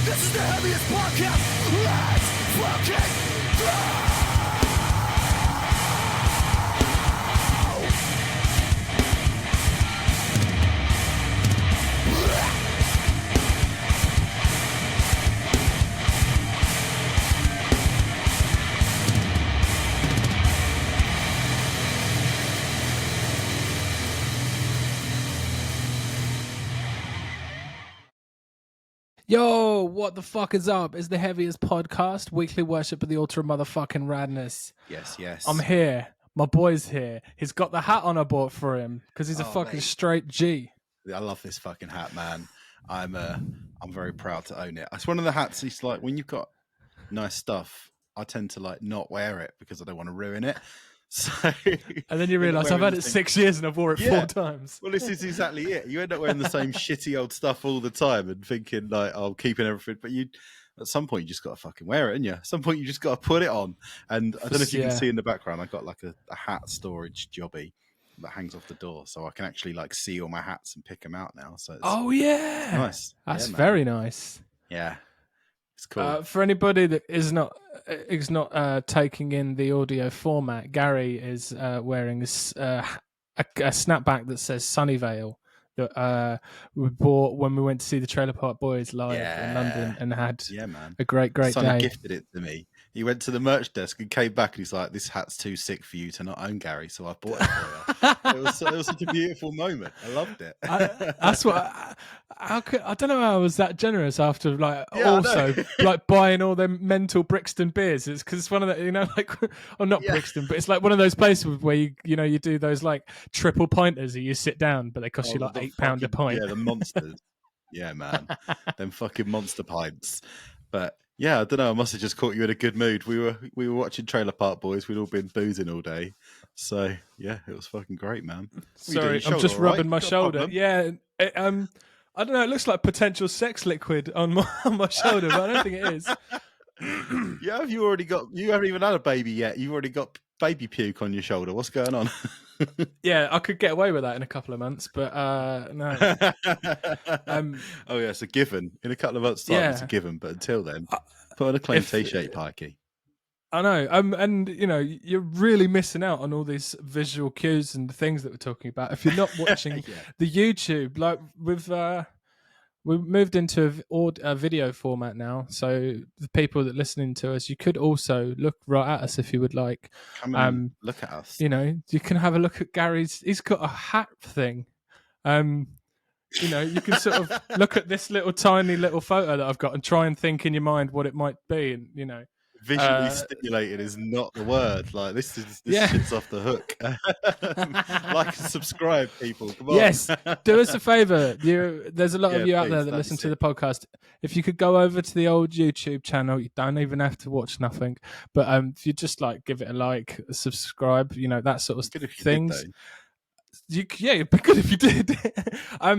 This is the heaviest podcast. Let's fucking go! Yo, what the fuck is up? It's the Heavyist podcast, weekly worship of the altar of motherfucking radness. Yes. I'm here. My boy's here. He's got the hat on I bought for him because he's a fucking straight G. I love this fucking hat, man. I'm very proud to own it. It's one of the hats. It's like when you've got nice stuff, I tend to like not wear it because I don't want to ruin it. So, and then you realise I've had it 6 years and I've wore it 4 times. Well, this is exactly it. You end up wearing the same shitty old stuff all the time and thinking like, "I'm keeping everything," but at some point you just got to fucking wear it, and at some point you just got to put it on. And I don't know if you can see in the background, I got like a hat storage jobby that hangs off the door, so I can actually like see all my hats and pick them out now. So it's nice. That's very nice. Yeah. It's cool. For anybody that is not taking in the audio format, Gaerea is wearing a snapback that says Sunnyvale that we bought when we went to see the Trailer Park Boys live in London and had a great Sonny day. Gifted it to me. He went to the merch desk and came back and he's like, "This hat's too sick for you to not own, Gaerea, so I bought it for you." It was such a beautiful moment. I loved it. That's what. I don't know how I was that generous after like buying all them mental Brixton beers. It's because it's one of the Brixton, but it's like one of those places where you do those like triple pinters and you sit down, but they cost you like £8 a pint. Yeah, the monsters. Yeah, man, them fucking monster pints. But yeah, I don't know. I must have just caught you in a good mood. We were watching Trailer Park Boys. We'd all been boozing all day, so yeah, it was fucking great, man. Sorry, I'm just rubbing my shoulder. Yeah, I don't know. It looks like potential sex liquid on my shoulder, but I don't think it is. Yeah, you haven't even had a baby yet. You've already got baby puke on your shoulder. What's going on? Yeah, I could get away with that in a couple of months, but no. Oh yeah, it's a given. In a couple of months' time, it's a given. But until then, put on a clean t-shirt, Pikey. I know, and you're really missing out on all these visual cues and the things that we're talking about. If you're not watching the YouTube, like we've moved into a video format now, so the people that are listening to us, you could also look right at us if you would like. Come and look at us. You can have a look at Gary's. He's got a hat thing. You can sort of look at this tiny little photo that I've got and try and think in your mind what it might be, and visually stimulated is not the word. Like this shit's off the hook. Like and subscribe, people. Come on. Yes, do us a favour. There's a lot of you out there that listen to the podcast. If you could go over to the old YouTube channel, you don't even have to watch nothing. But if you just like give it a like, subscribe, that sort of things. It'd be good if you did. I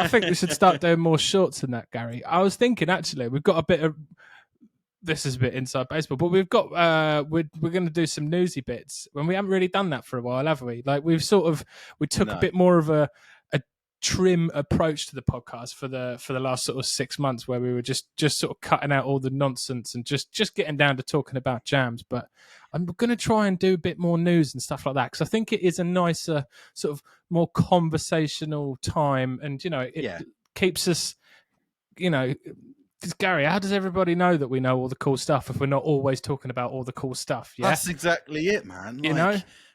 think we should start doing more shorts than that, Gary. I was thinking actually we've got a bit of. This is a bit inside baseball, but we've got we're going to do some newsy bits when we haven't really done that for a while, have we? Like we took a bit more of a trim approach to the podcast for the last sort of 6 months, where we were just sort of cutting out all the nonsense and just getting down to talking about jams. But I'm going to try and do a bit more news and stuff like that because I think it is a nicer sort of more conversational time, and it keeps us, Because Gary, how does everybody know that we know all the cool stuff if we're not always talking about all the cool stuff? Yeah, that's exactly it, man.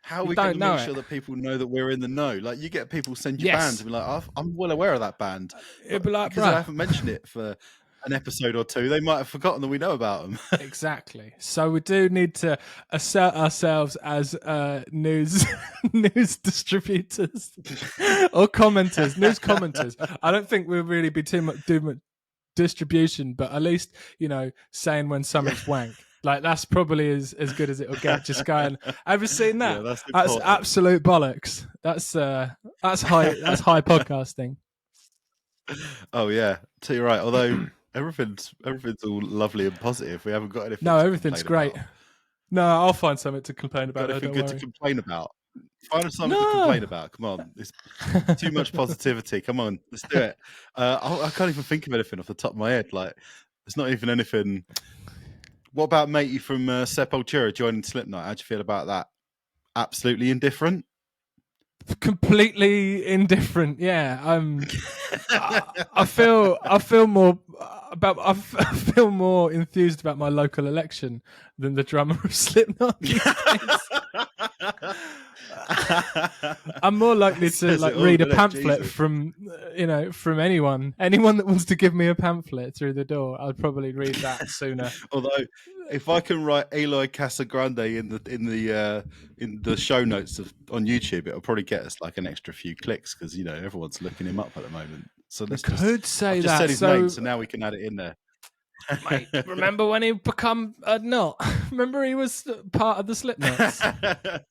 How are we going to make sure that people know that we're in the know? Like, you get people send you bands and be like, "I'm well aware of that band," it'd be like, because I haven't mentioned it for an episode or two, they might have forgotten that we know about them. Exactly. So we do need to assert ourselves as news distributors or commenters, news commenters. I don't think we'll really be too much distribution, but at least saying when something's wank. Like that's probably as good as it'll get. Just going, have you seen that? Yeah, that's absolute bollocks. That's high podcasting. Oh yeah, so you're right. Although everything's all lovely and positive. We haven't got anything. No, everything's great. About. No, I'll find something to complain about. Got anything good to complain about? Find us something to complain about. Come on, it's too much positivity. Come on, let's do it. I can't even think of anything off the top of my head. Like, there's not even anything. What about matey from Sepultura joining Slipknot? How'd you feel about that? Absolutely indifferent. Completely indifferent. Yeah, I feel more enthused about my local election than the drummer of Slipknot these days. I'm more likely to like read a pamphlet from anyone that wants to give me a pamphlet through the door. I'd probably read that sooner. Although, if I can write Eloy Casagrande in the show notes on YouTube, it'll probably get us like an extra few clicks because everyone's looking him up at the moment. So let's I've just said his name, so now we can add it in there. Mate, remember when he become a knot? Remember he was part of the Slipknots?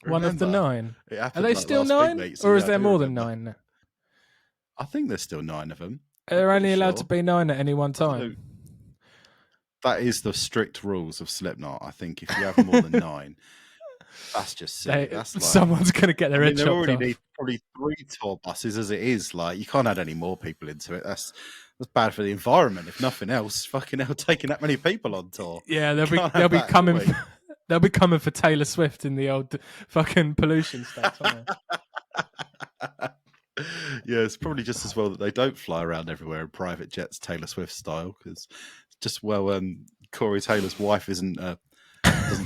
One of the 9. Are they still 9? Week, mate, so or is there more than 9 now? I think there's still 9 of them. They're only allowed to be 9 at any one time. That is the strict rules of Slipknot. I think if you have more than 9, that's just silly. That's like, someone's going to get their head chopped off. They already need probably 3 tour buses as it is. Like, you can't add any more people into it. That's bad for the environment, if nothing else. Fucking hell, taking that many people on tour. Yeah, they'll be coming. They'll be coming for Taylor Swift in the old fucking pollution stuff, aren't they? Yeah, it's probably just as well that they don't fly around everywhere in private jets, Taylor Swift style, because just Corey Taylor's wife doesn't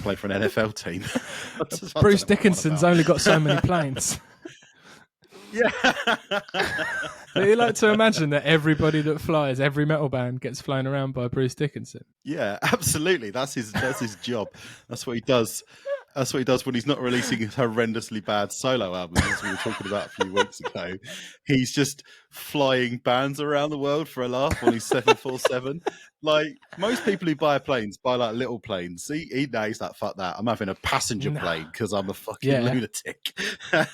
play for an NFL team. Bruce Dickinson's only got so many planes. Yeah. Do you like to imagine that everybody that flies, every metal band gets flown around by Bruce Dickinson? Yeah, absolutely. That's his job. That's what he does. That's what he does when he's not releasing his horrendously bad solo albums, as we were talking about a few weeks ago. He's just flying bands around the world for a laugh on his 747. Like, most people who buy planes buy like little planes. He knows that. Fuck that. I'm having a passenger plane because I'm a fucking lunatic.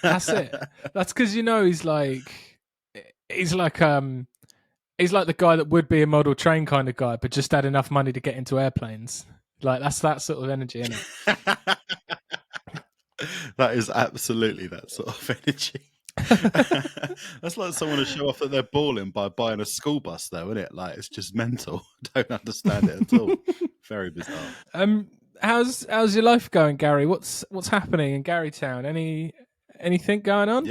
That's it. That's because he's like the guy that would be a model train kind of guy, but just had enough money to get into airplanes. Like, that's that sort of energy, isn't it? That is absolutely that sort of energy. That's like someone to show off that they're balling by buying a school bus, though, isn't it? Like, it's just mental. I don't understand it at all. Very bizarre. How's your life going, Gary? What's happening in Gary Town? Anything going on?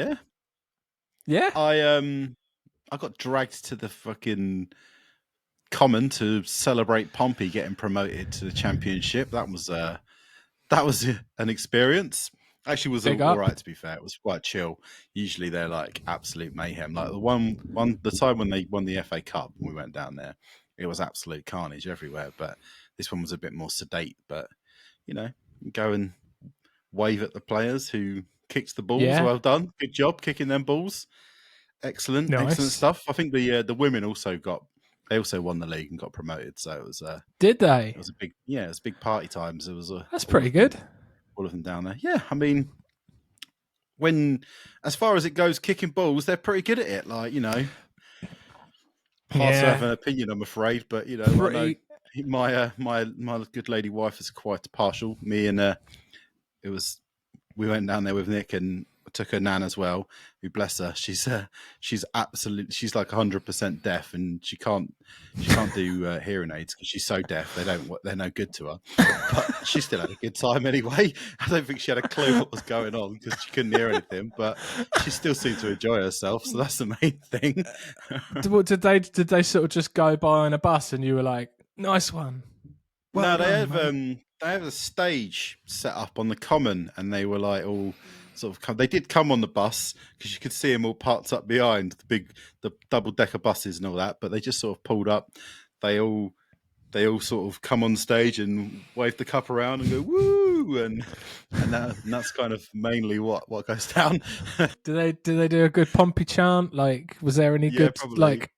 Yeah. I got dragged to the fucking Common to celebrate Pompey getting promoted to the championship. That was an experience. Actually, was all right, to be fair. It was quite chill. Usually they're like absolute mayhem. Like the time when they won the FA Cup, and we went down there, it was absolute carnage everywhere. But this one was a bit more sedate. But go and wave at the players who kicked the balls. Yeah. Well done, good job kicking them balls. Excellent, nice. Excellent stuff. I think the women also won the league and got promoted. So it was. Did they? It was a big party times. It was that's pretty good. All of them down there. Yeah, I mean, as far as it goes, kicking balls, they're pretty good at it. Like, hard to have an opinion, I'm afraid, but I know my good lady wife is quite partial. Me and we went down there with Nick and took her nan as well, who, bless her, she's like 100% deaf, and she can't do hearing aids because she's so deaf. They're no good to her, but she still had a good time anyway. I don't think she had a clue what was going on because she couldn't hear anything, but she still seemed to enjoy herself, so that's the main thing. Did they sort of just go by on a bus and you were like, nice one? Well, no, they have a stage set up on the Common, and they were like all sort of they did come on the bus because you could see them all parked up behind the double-decker buses and all that, but they just sort of pulled up. They all sort of come on stage and wave the cup around and go woo, and that's kind of mainly what goes down. Do they do a good Pompey chant? Like, was there any good probably. Like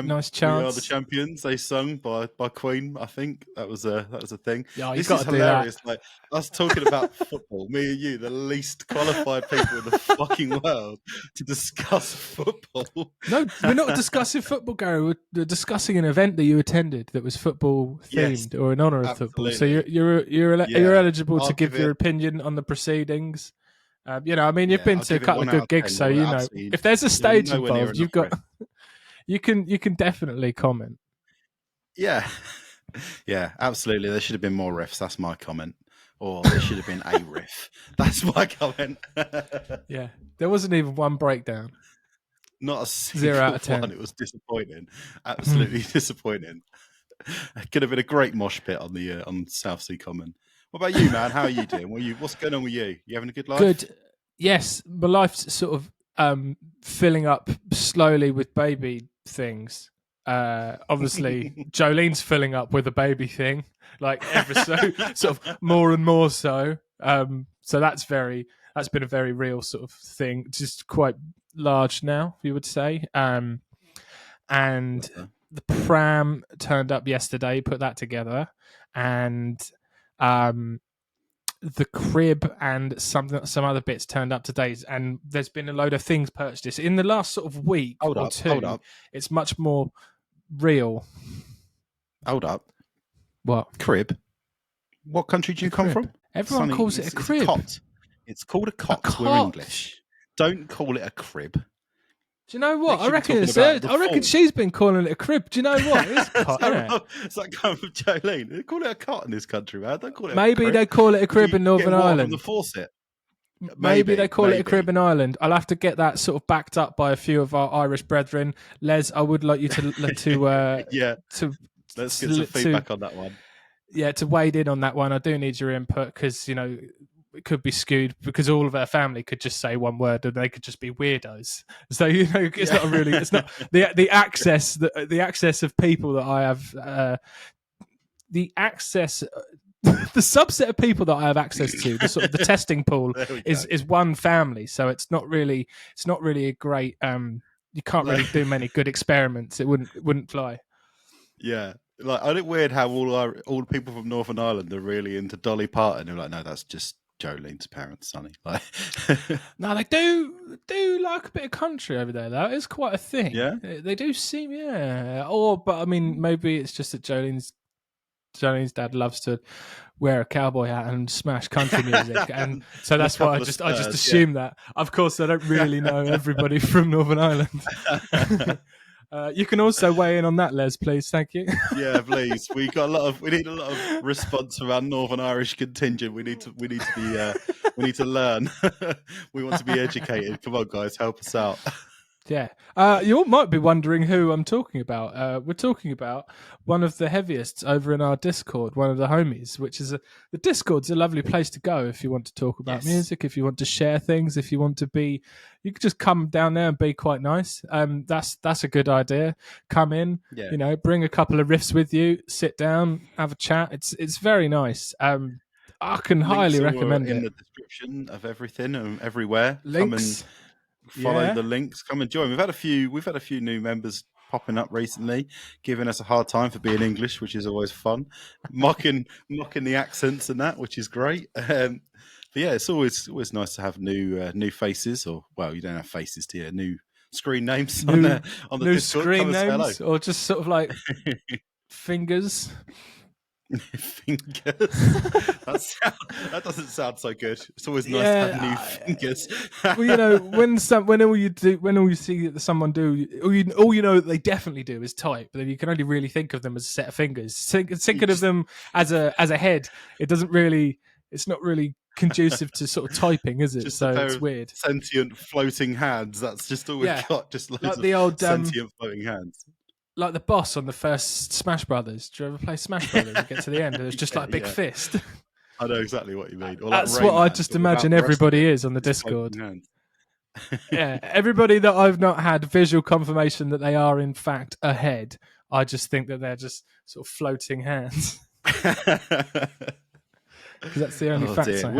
nice chants? We are the champions. They sung by Queen. I think that was a thing. Yeah, this is hilarious. Like, us talking about football, me and you, the least qualified people in the fucking world to discuss football. No, we're not discussing football, Gary. We're discussing an event that you attended that was football themed, or in honour of football. So you're eligible to give your opinion on the proceedings. You know, I mean, you've been I'll to a give it couple 1 of out good of gigs, 10. so There were you know, absolutely- if there's a there were stage nowhere near involved, you've enough got you can definitely comment. Yeah. Yeah, absolutely. There should have been more riffs. That's my comment. Or there should have been a riff. That's my comment. Yeah, there wasn't even one breakdown. Not a 0 single out of 10. one. It was disappointing. Absolutely disappointing. It could have been a great mosh pit on South Sea Common. What about you, man? How are you doing? What's going on with you? You having a good life? Good. Yes, my life's sort of filling up slowly with baby things. Obviously, Jolene's filling up with a baby thing, like ever so sort of more and more so. So that's been a very real sort of thing, just quite large now, you would say. And the pram turned up yesterday, put that together, and the crib and some other bits turned up today, and there's been a load of things purchased in the last sort of week or two. Hold up. It's much more real. Hold up. What? Crib? What country do you come from? Everyone calls it a crib. It's a cot. It's called a cot. We're English. Don't call it a crib. Do you know what? I reckon she's been calling it a crib. Do you know what? It's a cot, isn't it? It's like coming from Jolene. They call it a cot in this country, man. Don't call it Maybe a crib. they call it a crib in Northern Ireland. From the faucet. Maybe they call it a crib in Ireland. I'll have to get that sort of backed up by a few of our Irish brethren. Les, I would like you to yeah. Let's get some feedback on that one. Yeah, to wade in on that one. I do need your input because, you know, it could be skewed because all of our family could just say one word and they could just be weirdos. So, you know, it's not really, it's not the access of people that I have, the subset of people that I have access to, the sort of the testing pool is one family. So it's not really a great, you can't really do many good experiments. It wouldn't fly. Yeah. Like, isn't it weird how all the people from Northern Ireland are really into Dolly Parton? They're like, no, that's just Jolene's parents, Sonny. Like, no, they do like a bit of country over there, though. It's quite a thing. Yeah, they do seem, yeah. But I mean, maybe it's just that Jolene's dad loves to wear a cowboy hat and smash country music, and so that's why I just assume that. Of course, I don't really know everybody from Northern Ireland. You can also weigh in on that, Les, please. Thank you. Yeah, please. We need a lot of response from our Northern Irish contingent. We need to learn. We want to be educated. Come on, guys, help us out. Yeah. You all might be wondering who I'm talking about. We're talking about one of the Heavyists over in our Discord, one of the homies, which is the Discord's a lovely place to go if you want to talk about music, if you want to share things, if you want to be, you could just come down there and be quite nice. That's a good idea. Come in, you know, bring a couple of riffs with you, sit down, have a chat. It's very nice. I can highly recommend it. In the description of everything and everywhere. Links. Come and follow the links. Come and join. We've had a few new members popping up recently, giving us a hard time for being English, which is always fun. Mocking the accents and that, which is great. But yeah, it's always nice to have new faces, or well, you don't have faces to you, new screen names on the new Discord. Screen names, or just sort of like fingers. Fingers. That doesn't sound so good. It's always nice to have new fingers. Well, you know, when all you see someone do, all you know that they definitely do is type. But then you can only really think of them as a set of fingers. Thinking of them as a head, it's not really conducive to sort of typing, is it? Just so it's weird. Sentient floating hands. That's just all we've got. Just loads like the old sentient floating hands. Like the boss on the first Smash Brothers. Do you ever play Smash Brothers and get to the end and it's just like a big fist? I know exactly what you mean. Or that's like what I just imagine everybody is on the Discord. Yeah, everybody that I've not had visual confirmation that they are in fact a head, I just think that they're just sort of floating hands. Because that's the only facts I have.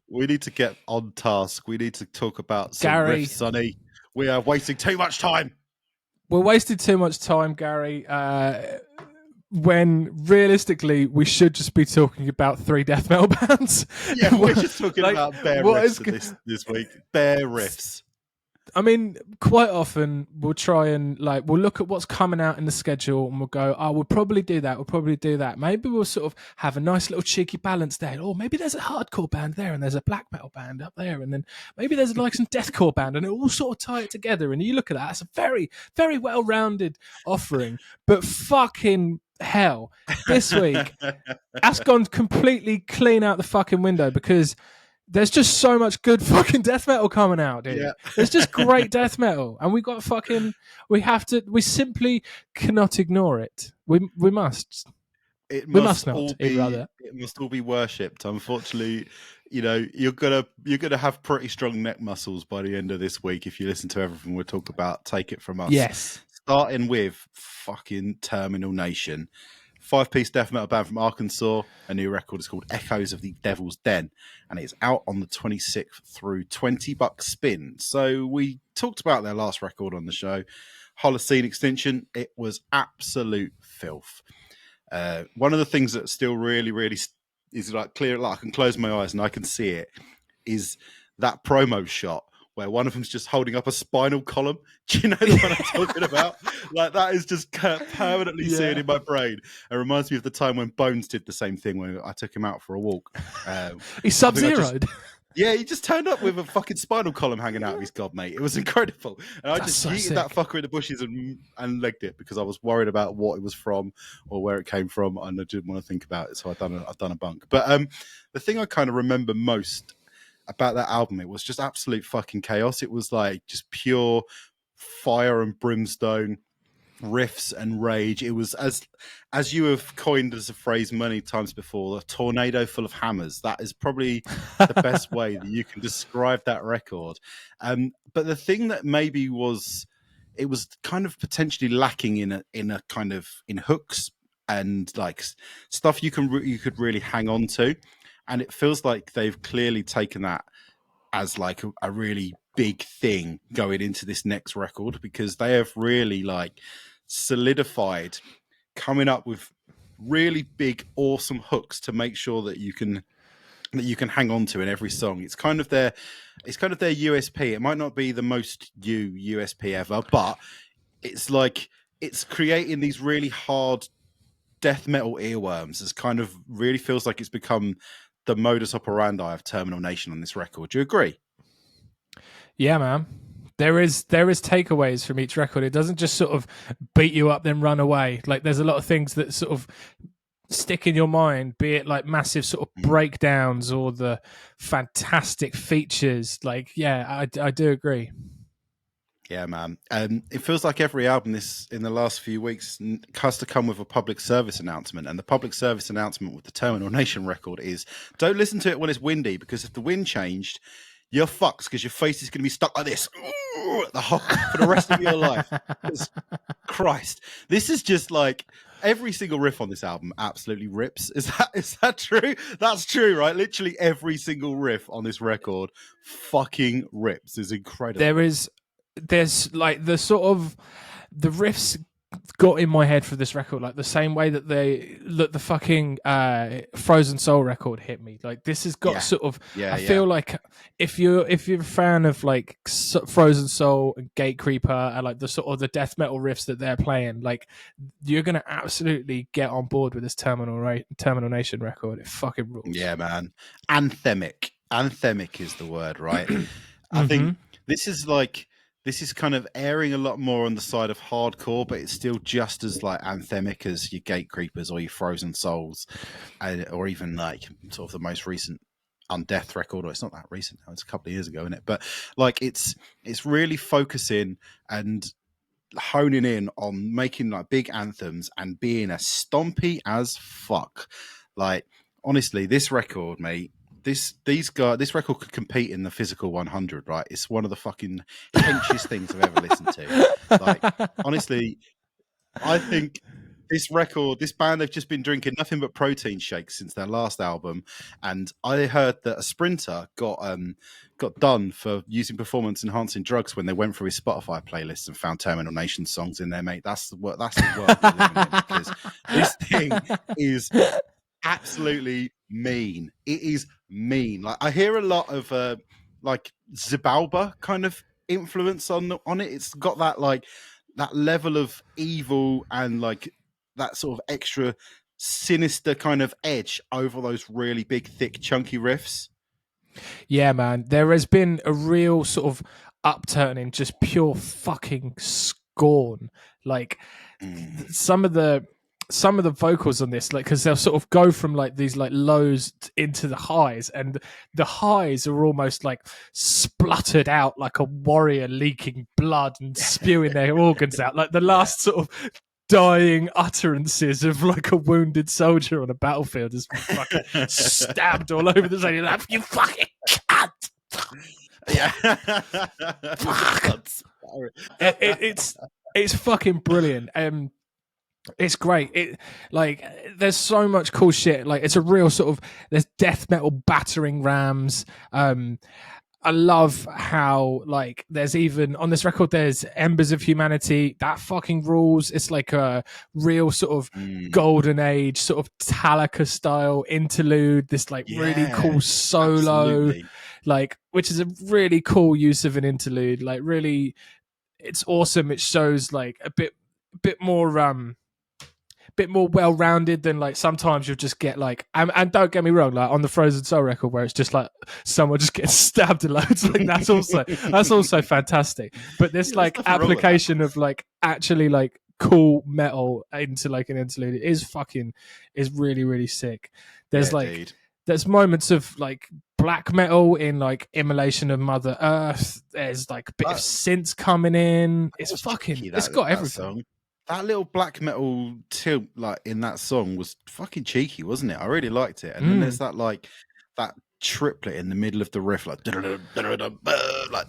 We need to get on task. We need to talk about some Gary, riffs, Sonny. We are wasting too much time. We're wasting too much time, Gary, when realistically we should just be talking about 3 death metal bands. Yeah, we're just talking about bare riffs this week. Bare riffs. I mean, quite often we'll try and we'll look at what's coming out in the schedule and we'll go, oh, we'll probably do that. We'll probably do that. Maybe we'll sort of have a nice little cheeky balance there. Or maybe there's a hardcore band there and there's a black metal band up there. And then maybe there's like some deathcore band and it all sort of tie it together. And you look at that, it's a very, very well-rounded offering. But fucking hell, this week, that's gone completely clean out the fucking window because there's just so much good fucking death metal coming out, dude. Yeah. There's just great death metal, and we simply cannot ignore it. We must. It must all be worshipped. Unfortunately, you're gonna have pretty strong neck muscles by the end of this week if you listen to everything we talk about. Take it from us. Yes. Starting with fucking Terminal Nation. 5-piece death metal band from Arkansas. A new record is called Echoes of the Devil's Den, and it's out on the 26th through $20 spin. So we talked about their last record on the show, Holocene Extinction. It was absolute filth. One of the things that still really, really is like clear, like I can close my eyes and I can see it, is that promo shot where one of them's just holding up a spinal column. Do you know the one I'm talking about? Like, that is just permanently seared in my brain. It reminds me of the time when Bones did the same thing when I took him out for a walk. He sub-zeroed. Yeah, he just turned up with a fucking spinal column hanging out of his gob, mate. It was incredible. And I just yeeted that fucker in the bushes and legged it because I was worried about what it was from or where it came from, and I didn't want to think about it, so I've done a bunk. But the thing I kind of remember most about that album, it was just absolute fucking chaos. It was like just pure fire and brimstone, riffs and rage. It was, as you have coined as a phrase many times before, a tornado full of hammers. That is probably the best way that you can describe that record. But the thing that maybe it was kind of potentially lacking in a kind of in hooks and like stuff you could really hang on to. And it feels like they've clearly taken that as like a really big thing going into this next record, because they have really like solidified coming up with really big, awesome hooks to make sure that you can hang on to in every song. It's kind of their USP. It might not be the most USP ever, but it's like it's creating these really hard death metal earworms. It's kind of really feels like it's become the modus operandi of Terminal Nation on this record. Do you agree? Yeah, man. There is takeaways from each record. It doesn't just sort of beat you up then run away. Like there's a lot of things that sort of stick in your mind, be it like massive sort of breakdowns or the fantastic features. Like, yeah, I do agree. Yeah, man. It feels like every album in the last few weeks has to come with a public service announcement. And the public service announcement with the Terminal Nation record is don't listen to it when it's windy, because if the wind changed, you're fucked because your face is going to be stuck like this for the rest of your life. Christ. This is just like every single riff on this album absolutely rips. Is that true? That's true, right? Literally every single riff on this record fucking rips. Is incredible. There's like the riffs got in my head for this record, like the same way that the fucking Frozen Soul record hit me. Like this has got I feel like if you're a fan of like Frozen Soul and Gatecreeper and like the sort of the death metal riffs that they're playing, like you're gonna absolutely get on board with this Terminal Nation record. It fucking rules. Yeah, man. Anthemic is the word, right? I think this is kind of airing a lot more on the side of hardcore, but it's still just as like anthemic as your Gatecreepers or your Frozen Souls, or even like sort of the most recent Undeath record. Or it's not that recent now; it's a couple of years ago, isn't it? But like it's really focusing and honing in on making like big anthems and being as stompy as fuck. Like honestly, this record, mate. This record could compete in the Physical 100, right? It's one of the fucking henchiest things I've ever listened to. Like, honestly, I think this band, they've just been drinking nothing but protein shakes since their last album. And I heard that a sprinter got done for using performance-enhancing drugs when they went through his Spotify playlist and found Terminal Nation songs in there, mate. That's the world we're living in, because this thing is absolutely mean. It is mean. Like I hear a lot of like Zibalba kind of influence on it. It's got that like that level of evil and like that sort of extra sinister kind of edge over those really big, thick, chunky riffs. Yeah, man. There has been a real sort of upturn in just pure fucking scorn. Like some of the vocals on this, like, because they'll sort of go from like these like lows into the highs, and the highs are almost like spluttered out like a warrior leaking blood and spewing their organs out, like the last sort of dying utterances of like a wounded soldier on a battlefield is fucking stabbed all over the place. You're like, you fucking cunt! Yeah. It's fucking brilliant. It's great. There's so much cool shit. Like, it's a real sort of, there's death metal battering rams. I love how, like, there's even on this record there's Embers of Humanity. That fucking rules. It's like a real sort of golden age sort of Metallica style interlude, this like really cool solo. Absolutely. Like, which is a really cool use of an interlude. Like, really, it's awesome. It shows like a bit more well-rounded than like sometimes you'll just get like, and don't get me wrong, like on the Frozen Soul record where it's just like someone just gets stabbed in loads, like that's also fantastic. But this like application of like actually like cool metal into like an interlude is really, really sick. There's there's moments of like black metal in like Immolation of Mother Earth. There's like a bit of synths coming in. It's fucking, it's got everything. Song. That little black metal tilt like in that song was fucking cheeky, wasn't it? I really liked it. And then there's that like that triplet in the middle of the riff, like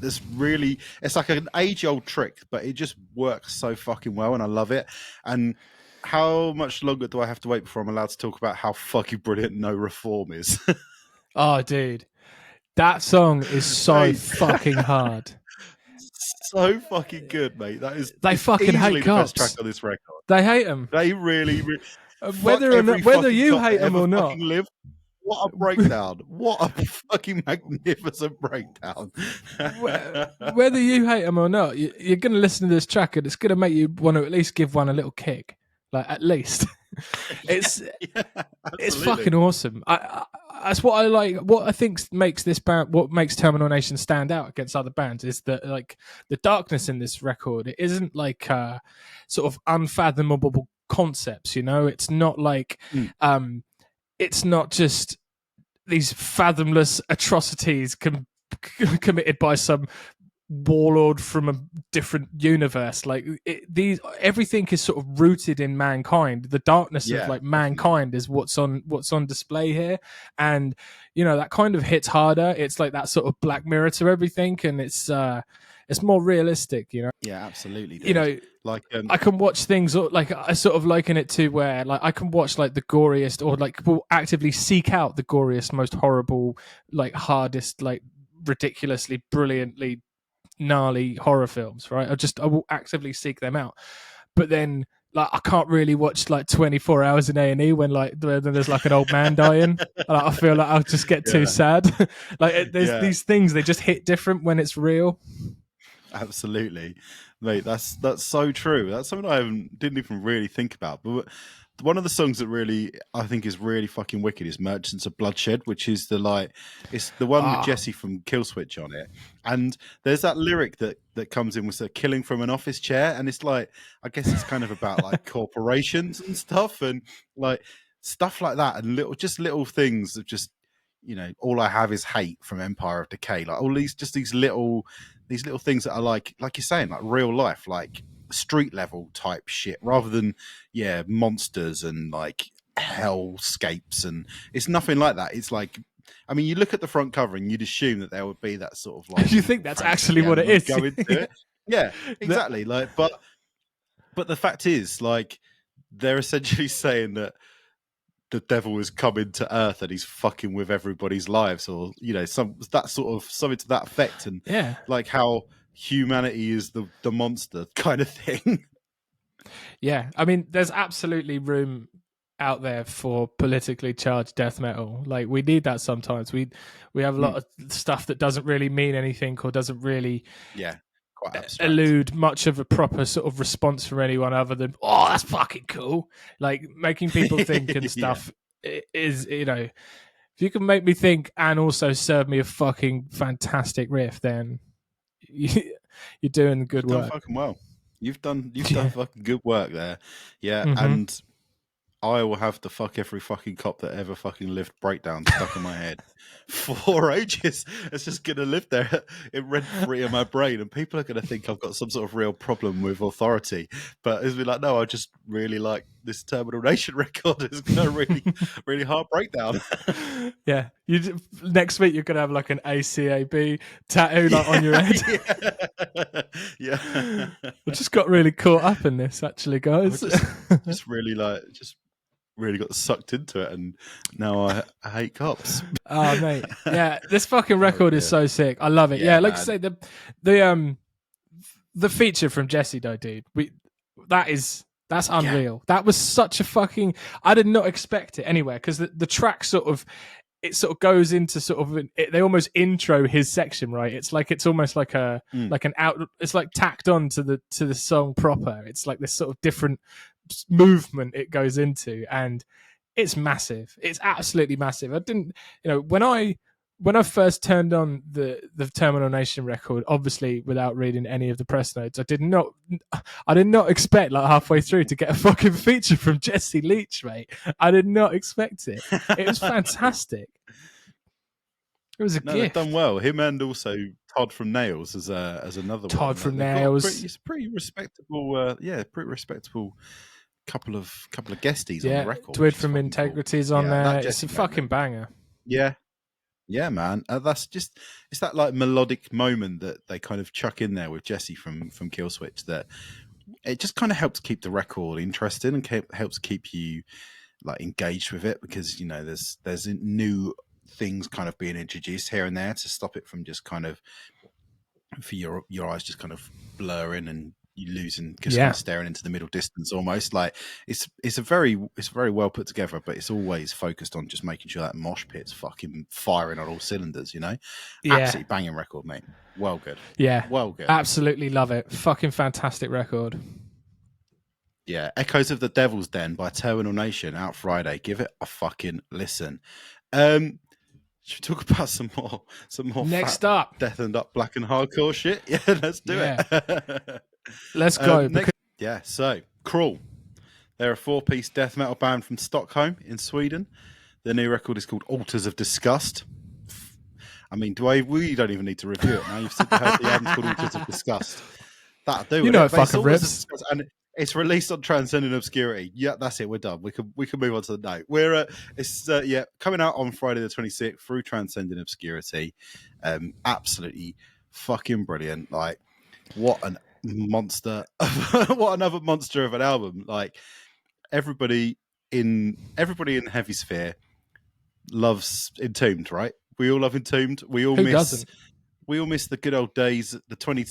this really, it's like an age-old trick, but it just works so fucking well, and I love it. And how much longer do I have to wait before I'm allowed to talk about how fucking brilliant No Reform is? Oh, dude, that song is so fucking hard. So fucking good, mate. That is, they fucking hate cops. The best track on this record. They hate them. They really whether you hate them or not. Live. What a breakdown! What a fucking magnificent breakdown. Whether you hate them or not, you're going to listen to this track, and it's going to make you want to at least give one a little kick. Like, at least. It's fucking awesome. That's what I like. What I think makes this band, what makes Terminal Nation stand out against other bands, is that like the darkness in this record, it isn't like sort of unfathomable concepts. You know, it's not like it's not just these fathomless atrocities committed by some warlord from a different universe. Like everything is sort of rooted in mankind. The darkness of like mankind is what's on display here, and you know that kind of hits harder. It's like that sort of Black Mirror to everything, and it's more realistic, you know. Yeah, absolutely, dude. You know, like I can watch things like, I sort of liken it to where like I can watch like the goriest, or like will actively seek out the goriest, most horrible, like hardest, like ridiculously brilliantly gnarly horror films, right? I will actively seek them out, but then like I can't really watch like 24 hours in A&E when there's like an old man dying. Like, I feel like I'll just get too sad. Like there's these things, they just hit different when it's real. Absolutely, mate. That's so true. That's something I didn't even really think about. But one of the songs that really I think is really fucking wicked is "Merchants of Bloodshed," which is it's the one with Jesse from Killswitch on it. And there's that lyric that comes in with a killing from an office chair, and it's like, I guess it's kind of about like corporations and stuff, and like stuff like that, and little things of just, you know, all I have is hate from Empire of Decay. Like all these little things that are like you're saying, like real life, like street level type shit, rather than monsters and like hellscapes. And it's nothing like that. It's like, I mean, you look at the front cover and you'd assume that there would be that sort of like, you think that's actually what it is. Go into it. Yeah, exactly. Like, but the fact is, like, they're essentially saying that the devil has come into Earth and he's fucking with everybody's lives, or, you know, something to that effect. And like how humanity is the monster kind of thing. Yeah, I mean, there's absolutely room out there for politically charged death metal. Like, we need that sometimes. We have a lot of stuff that doesn't really mean anything, or doesn't really quite abstract. elude much of a proper sort of response from anyone other than, oh, that's fucking cool. Like making people think and stuff is, you know, if you can make me think and also serve me a fucking fantastic riff, then you're doing good You've work. done fucking well. You've done fucking good work there. Yeah, Mm-hmm. and I will have to fuck every fucking cop that ever fucking lived breakdown stuck in my head for ages. It's just going to live there in rent-free in my brain, and people are going to think I've got some sort of real problem with authority. But it's be like, no, I just really like this Terminal Nation record. It's got a really, really hard breakdown. Yeah, next week you're going to have like an ACAB tattoo like on your head. Yeah. I just got really caught up in this, actually, guys. Just really got sucked into it, and now I hate cops. Oh mate, yeah, this fucking record is so sick. I love it. Yeah, like I say, the feature from Jesse though, dude, that's unreal. Yeah. That was such a fucking. I did not expect it anywhere, because the track sort of goes into sort of they almost intro his section, right? It's almost like like an out. It's like tacked on to the song proper. It's like this sort of different movement it goes into, and it's massive. It's absolutely massive. I didn't, when I first turned on the Terminal Nation record, obviously without reading any of the press notes, I did not expect like halfway through to get a fucking feature from Jesse Leach, mate. I did not expect it. It was fantastic. It was a gift. They've done well. Him and also Todd from Nails as another one. Todd from Nails. It's pretty respectable. Pretty respectable. Couple of guesties on the record. Dwid from Integrity's on there. It's a fucking banger. Yeah, man. It's that like melodic moment that they kind of chuck in there with Jesse from Killswitch, that it just kind of helps keep the record interesting and helps keep you like engaged with it, because there's new things kind of being introduced here and there to stop it from just kind of, for your eyes just kind of blurring and you losing, just kind of staring into the middle distance almost. Like it's very well put together, but it's always focused on just making sure that mosh pit's fucking firing on all cylinders, Absolutely banging record, mate. Well good. Yeah. Well good. Absolutely love it. Fucking fantastic record. Yeah. Echoes of the Devil's Den by Terminal Nation, out Friday. Give it a fucking listen. Should we talk about some more next up deathened up black and hardcore shit? Yeah, let's do it. Let's go. So Cruel. They're a 4-piece death metal band from Stockholm in Sweden. Their new record is called Altars of Disgust. I mean, we don't even need to review it now. You've heard the album's called Altars of Disgust. That'll do. You know it fucking rips. And it's released on Transcendent Obscurity. Yeah, that's it. We're done. We can move on to the note. We're coming out on Friday the 26th through Transcendent Obscurity. Absolutely fucking brilliant. Like, what an monster! What another monster of an album. Like, everybody in Heavy Sphere loves Entombed, right? We all love Entombed. We all miss the good old days,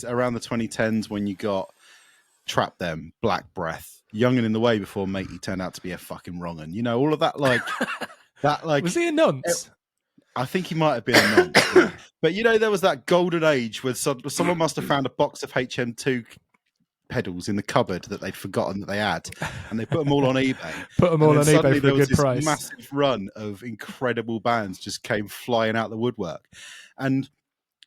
around the 2010s, when you got Trap Them, Black Breath, Young and in the Way before Matey turned out to be a fucking wrong un. All of that, like that, like was he a nonce? I think he might have been a nonce. Yeah. But there was that golden age where someone must have found a box of HM2 pedals in the cupboard that they'd forgotten that they had, and they put them all on eBay. Put them all on eBay for a good price. Massive run of incredible bands just came flying out the woodwork, and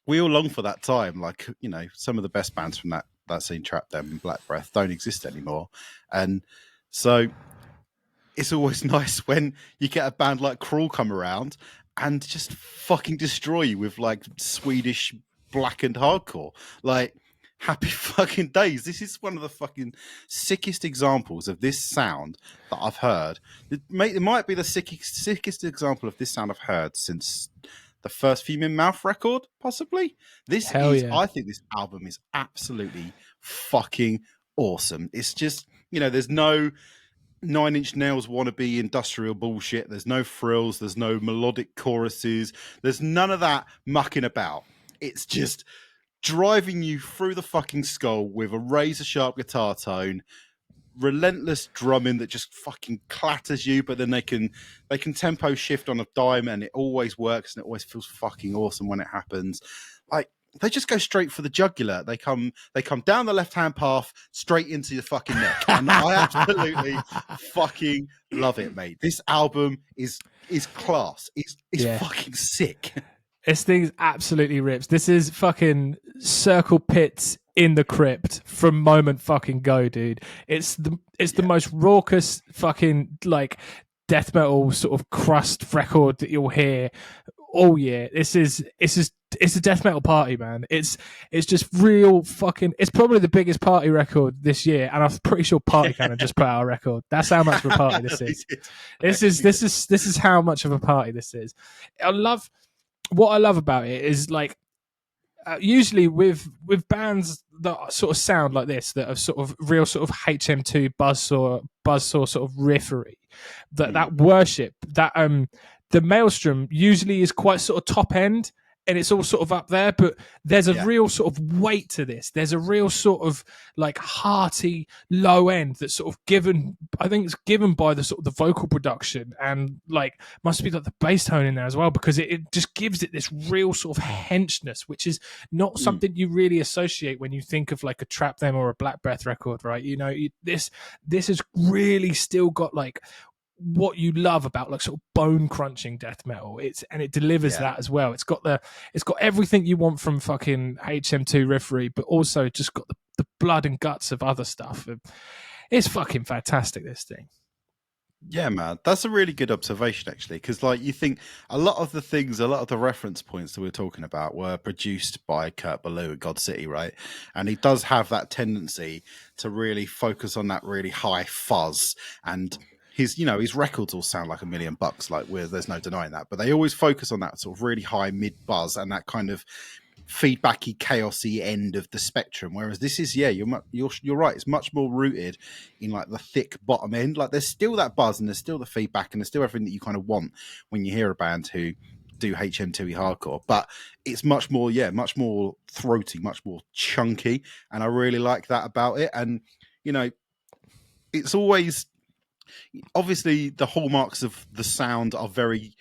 we all long for that time. Like, some of the best bands from that scene, Trap Them and Black Breath, don't exist anymore, and so it's always nice when you get a band like Cruel come around and just fucking destroy you with like Swedish blackened hardcore. Like, happy fucking days. This is one of the fucking sickest examples of this sound that I've heard. It might be the sickest example of this sound I've heard since the first Fume in Mouth record, possibly. I think this album is absolutely fucking awesome. It's just, there's no Nine Inch Nails wannabe industrial bullshit. There's no frills. There's no melodic choruses. There's none of that mucking about. It's just driving you through the fucking skull with a razor sharp guitar tone, relentless drumming that just fucking clatters you, but then they can tempo shift on a dime and it always works and it always feels fucking awesome when it happens. Like, they just go straight for the jugular. They come down the left-hand path straight into your fucking neck. And I absolutely fucking love it, mate. This album is class. It's fucking sick. This thing's absolutely rips. This is fucking Circle Pits in the Crypt from moment fucking go, dude. It's the most raucous fucking like death metal sort of crust record that you'll hear all year. It's a death metal party, man. It's just real fucking. It's probably the biggest party record this year, and I'm pretty sure Party Cannon just put out a record. That's how much of a party this is. This is how much of a party this is. What I love about it is like usually with bands that sort of sound like this, that are sort of real sort of HM2 buzzsaw sort of riffery, that worship that the Maelstrom usually is quite sort of top end and it's all sort of up there, but there's a real sort of weight to this. There's a real sort of like hearty low end that's sort of given, I think it's given by the sort of the vocal production and like must be like the bass tone in there as well, because it just gives it this real sort of henchness, which is not something you really associate when you think of like a Trap Them or a Black Breath record, right? You know, this has really still got like what you love about like sort of bone crunching death metal. It delivers that as well. It's got everything you want from fucking HM2 riffery, but also just got the blood and guts of other stuff. It's fucking fantastic, this thing. Yeah, man, that's a really good observation actually, because like you think a lot of the reference points that we're talking about were produced by Kurt Ballou at God City, right? And he does have that tendency to really focus on that really high fuzz, and his records all sound like $1 million, like there's no denying that, but they always focus on that sort of really high mid buzz and that kind of feedbacky, chaosy end of the spectrum. Whereas this is, you're right, it's much more rooted in like the thick bottom end. Like there's still that buzz and there's still the feedback and there's still everything that you kind of want when you hear a band who do HM2E hardcore, but it's much more throaty, much more chunky, and I really like that about it. And it's always, obviously the hallmarks of the sound are very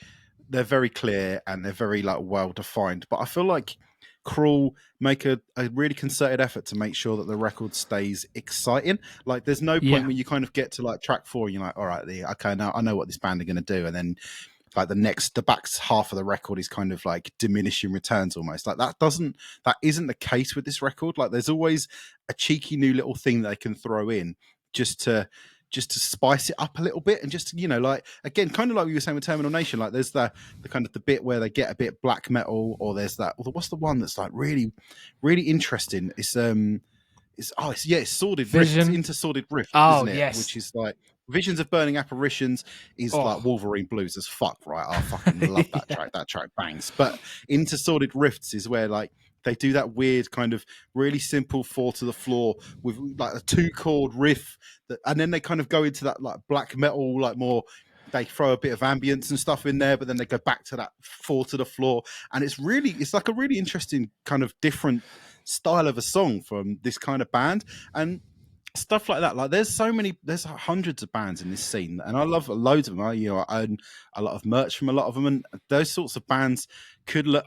clear and they're very like well defined, but I feel like Cruel make a really concerted effort to make sure that the record stays exciting. Like there's no point when you kind of get to like track 4 and you're like, all right, okay, now I know what this band are going to do, and then like the back half of the record is kind of like diminishing returns almost. Like that isn't the case with this record. Like there's always a cheeky new little thing that they can throw in just to spice it up a little bit, and just like again, kind of like we were saying with Terminal Nation, like there's the kind of the bit where they get a bit black metal, or there's that. What's the one that's like really, really interesting? It's Sordid Riff. It's into Sordid Riff, isn't it? Yes. Which is like Visions of Burning Apparitions is like Wolverine blues as fuck, right? I fucking love that track. That track bangs. But Into Sordid Rifts is where like they do that weird kind of really simple 4 to the floor with like a 2-chord riff, and then they kind of go into that like black metal, like more, they throw a bit of ambience and stuff in there, but then they go back to that 4 to the floor, and it's like a really interesting kind of different style of a song from this kind of band. And stuff like that, like there's hundreds of bands in this scene, and I love loads of them. I own a lot of merch from a lot of them, and those sorts of bands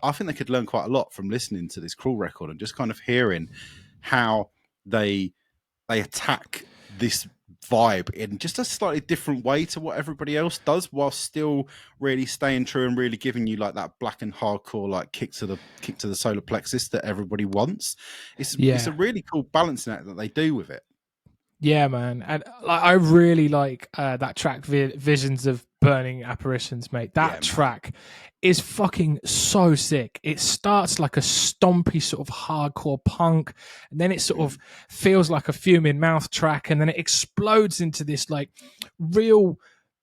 I think they could learn quite a lot from listening to this Cruel record and just kind of hearing how they attack this vibe in just a slightly different way to what everybody else does, while still really staying true and really giving you like that blackened hardcore like kick to the solar plexus that everybody wants. It's a really cool balancing act that they do with it. Yeah, man, and I really like that track, Visions of Burning Apparitions, mate. That track is fucking so sick. It starts like a stompy sort of hardcore punk, and then it sort of feels like a Fuming Mouth track, and then it explodes into this like real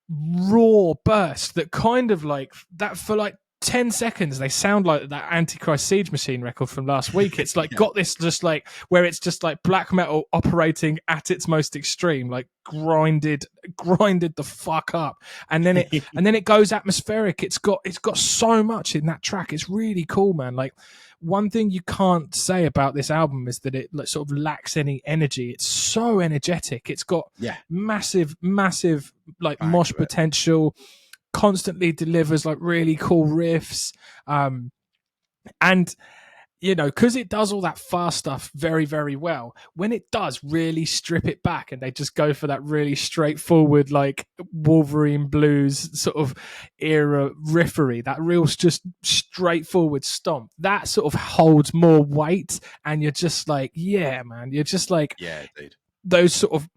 raw burst that kind of like that for like 10 seconds they sound like that Antichrist Siege Machine record from last week. It's like got this just like where it's just like black metal operating at its most extreme, like grinded the fuck up, and then it goes atmospheric. It's got so much in that track. It's really cool, man. Like one thing you can't say about this album is that it like, sort of lacks any energy. It's so energetic. It's got massive like mosh potential, constantly delivers like really cool riffs, and you know, because it does all that fast stuff very, very well, when it does really strip it back and they just go for that really straightforward, like Wolverine blues sort of era riffery, that real just straightforward stomp, that sort of holds more weight. And you're just like, yeah, man, you're just like, yeah, dude. Those sort of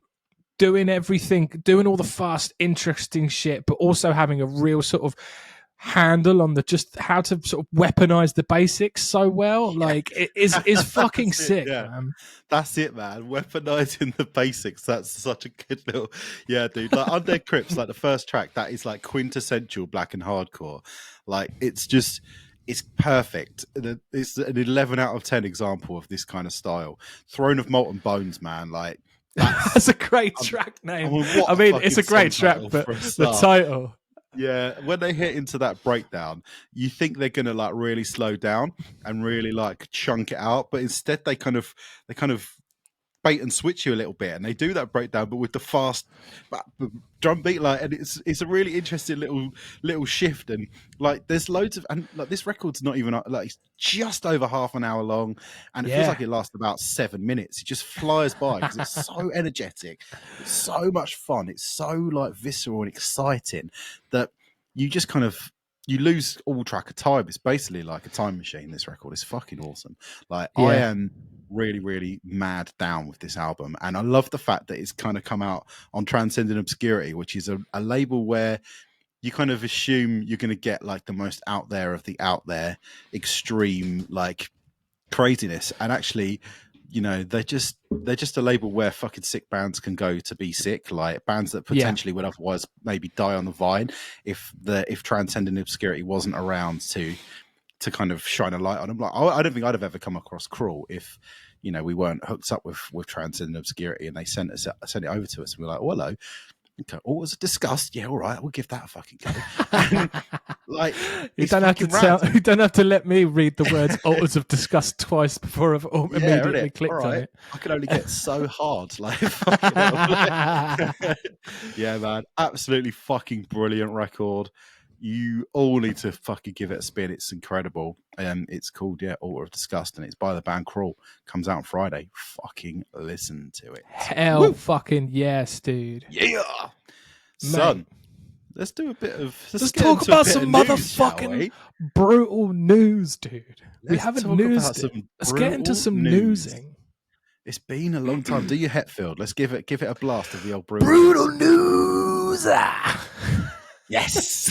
doing everything, doing all the fast, interesting shit, but also having a real sort of handle on the just how to sort of weaponize the basics so well. Like it is fucking sick, man. That's it, man. Weaponizing the basics. That's such a good little, yeah, dude. Like Undead Crypts, like the first track, that is like quintessential black and hardcore. Like it's perfect. It's an 11 out of 10 example of this kind of style. Throne of Molten Bones, man. Like that's a great track name. I mean, it's a great track, but the title. Yeah, when they hit into that breakdown, you think they're gonna like really slow down and really like chunk it out, but instead they kind of bait and switch you a little bit, and they do that breakdown, but with the fast drum beat, like, and it's a really interesting little shift, and like there's loads of, and like this record's not even like it's just over half an hour long, and it feels like it lasts about 7 minutes. It just flies by because it's so energetic, it's so much fun, it's so like visceral and exciting that you just kind of you lose all track of time. It's basically like a time machine. This record is fucking awesome. Like I am really, really mad down with this album, and I love the fact that it's kind of come out on Transcendent Obscurity, which is a label where you kind of assume you're going to get like the most out there of the out there, extreme like craziness, and actually, you know, they're just a label where fucking sick bands can go to be sick, like bands that potentially would otherwise maybe die on the vine if Transcendent Obscurity wasn't around to kind of shine a light on them. Like I don't think I'd have ever come across Cruel if, you know, we weren't hooked up with Transcendent Obscurity and they sent it over to us and we're like, oh, hello. Okay. Oh, it was a Disgust. Yeah, all right, we'll give that a fucking go. And, like, you don't have to let me read the words Altars of Disgust twice before I've immediately clicked on it. I can only get so hard. Like, yeah, man, absolutely fucking brilliant record. You all need to fucking give it a spin. It's incredible. It's called Altar of Disgust, and it's by the band Cruel. Comes out on Friday. Fucking listen to it. Hell fucking yes, dude. Yeah. Son, let's do a bit of... Let's talk about some motherfucking brutal news, dude. We haven't newsed it. Let's get into some newsing. It's been a long time. Do your Hetfield. Let's give it a blast of the old brutal news. Yes.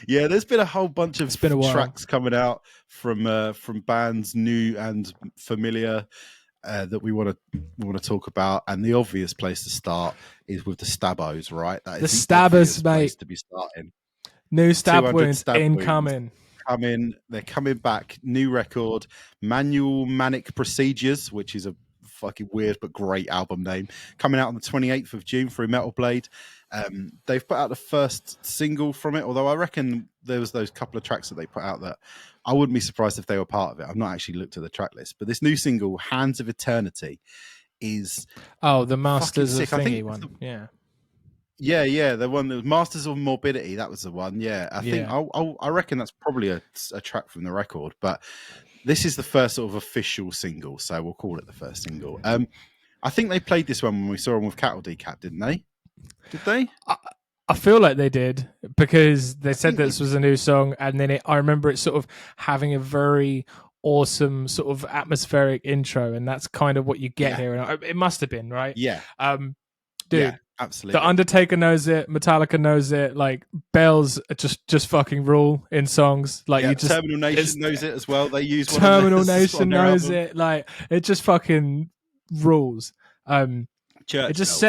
Yeah, there's been a whole bunch of tracks coming out from bands new and familiar that we want to talk about, and the obvious place to start is with the Stabos, right? That is the Stabbers, mate. To be starting. New Stab Wounds incoming. They're coming back. New record, Manual Manic Procedures, which is a fucking weird but great album name, coming out on the 28th of June through Metal Blade. They've put out the first single from it, although I reckon there was those couple of tracks that they put out that I wouldn't be surprised if they were part of it. I've not actually looked at the track list, but this new single, Hands of Eternity, is the Masters of Thingy one. Yeah, the one that was Masters of Morbidity. That was the one. Yeah, I think I reckon that's probably a track from the record, but this is the first sort of official single, so we'll call it the first single. I think they played this one when we saw them with Cattle Decap, didn't they? Did they? I feel like they did, because they said this was a new song, and then I remember it sort of having a very awesome sort of atmospheric intro, and that's kind of what you get here. And it must have been, right? Yeah. Dude, yeah, absolutely. The Undertaker knows it, Metallica knows it, like bells just fucking rule in songs. Like you just Terminal Nation knows it as well. They use Terminal Nation knows it. Like it just fucking rules. Church it just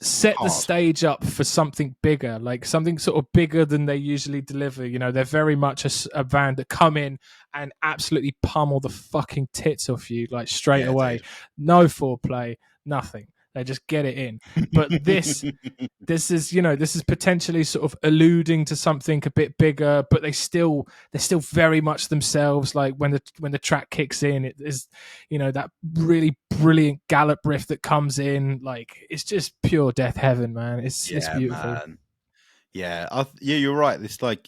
set the stage up for something bigger, like something sort of bigger than they usually deliver. You know, they're very much a band that come in and absolutely pummel the fucking tits off you, like straight away. Dude. No foreplay, nothing. They just get it in. But this is potentially sort of alluding to something a bit bigger, but they're still very much themselves. Like when the track kicks in, it is, that really brilliant gallop riff that comes in. Like it's just pure death heaven, man. It's beautiful. Man. Yeah, you're right. It's like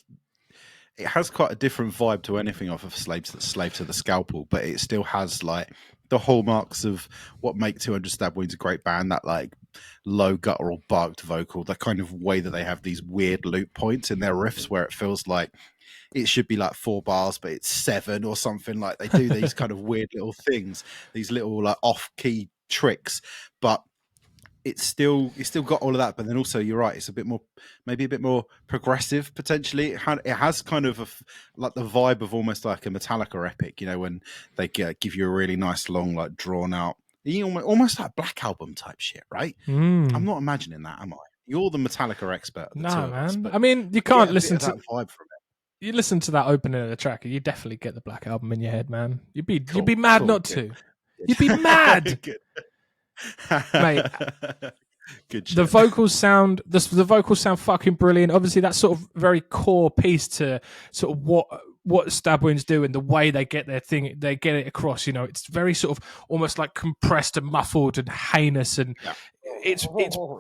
it has quite a different vibe to anything off of Slave to the Scalpel, but it still has like the hallmarks of what make 200 Stab Wounds a great band. That like low guttural barked vocal, the kind of way that they have these weird loop points in their riffs where it feels like it should be like 4 bars, but it's 7 or something. Like they do these kind of weird little things, these little like off-key tricks, but it's still got all of that. But then also, you're right, it's a bit more, maybe a bit more progressive potentially. It has kind of like the vibe of almost like a Metallica epic, you know, when they give you a really nice long, like drawn out, almost like Black Album type shit, right? I'm not imagining that, am I? You're the Metallica expert of the two of us, man. I mean, you can't listen to that vibe from it. You listen to that opening of the track, and you definitely get the Black Album in your head, man. You'd be mad not to. You'd be mad, mate. Good shit. The vocals sound fucking brilliant. Obviously, that's sort of very core piece to sort of what Stab Wounds do and the way they get their thing, they get it across. You know, it's very sort of almost like compressed and muffled and heinous, and it's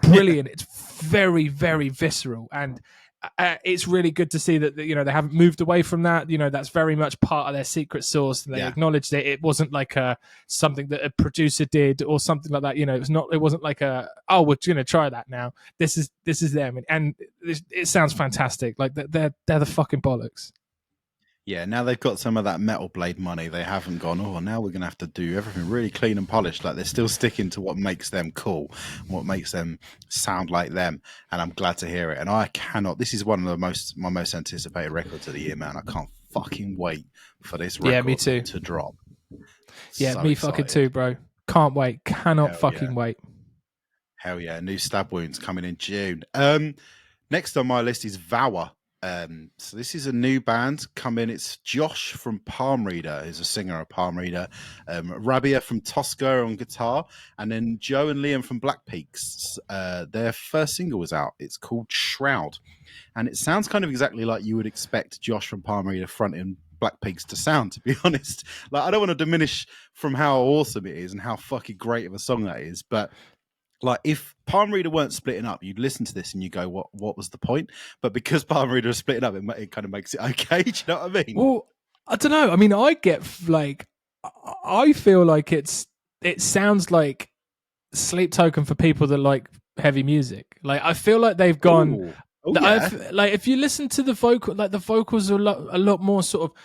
brilliant. It's very, very visceral, and it's really good to see that, you know, they haven't moved away from that. You know, that's very much part of their secret sauce. They acknowledged it. It wasn't like something that a producer did or something like that. You know, it wasn't like we're going to try that now. This is them, and it sounds fantastic. Like they're the fucking bollocks. Yeah, now they've got some of that Metal Blade money. They haven't gone, now we're going to have to do everything really clean and polished. Like, they're still sticking to what makes them cool, what makes them sound like them. And I'm glad to hear it. And this is one of my most anticipated records of the year, man. I can't fucking wait for this record me too. to drop. Yeah, So me excited. fucking too, bro. Can't wait. Cannot fucking wait. Hell yeah. New Stab Wounds coming in June. Next on my list is Vower. So this is a new band coming. It's Josh from Palm Reader, who's a singer of Palm Reader, Rabia from Tosca on guitar, and then Joe and Liam from Black Peaks. Their first single was out. It's called Shroud, and it sounds kind of exactly like you would expect Josh from Palm Reader fronting Black Peaks to sound, to be honest. Like, I don't want to diminish from how awesome it is and how fucking great of a song that is, but like, if Palm Reader weren't splitting up, you'd listen to this and you go, what was the point? But because Palm Reader is splitting up, it kind of makes it okay. Do you know what I mean? Well, I don't know. I mean, I feel like it sounds like Sleep Token for people that like heavy music. Like, I feel like they've gone. Like, if you listen to the vocal, like the vocals are a lot more sort of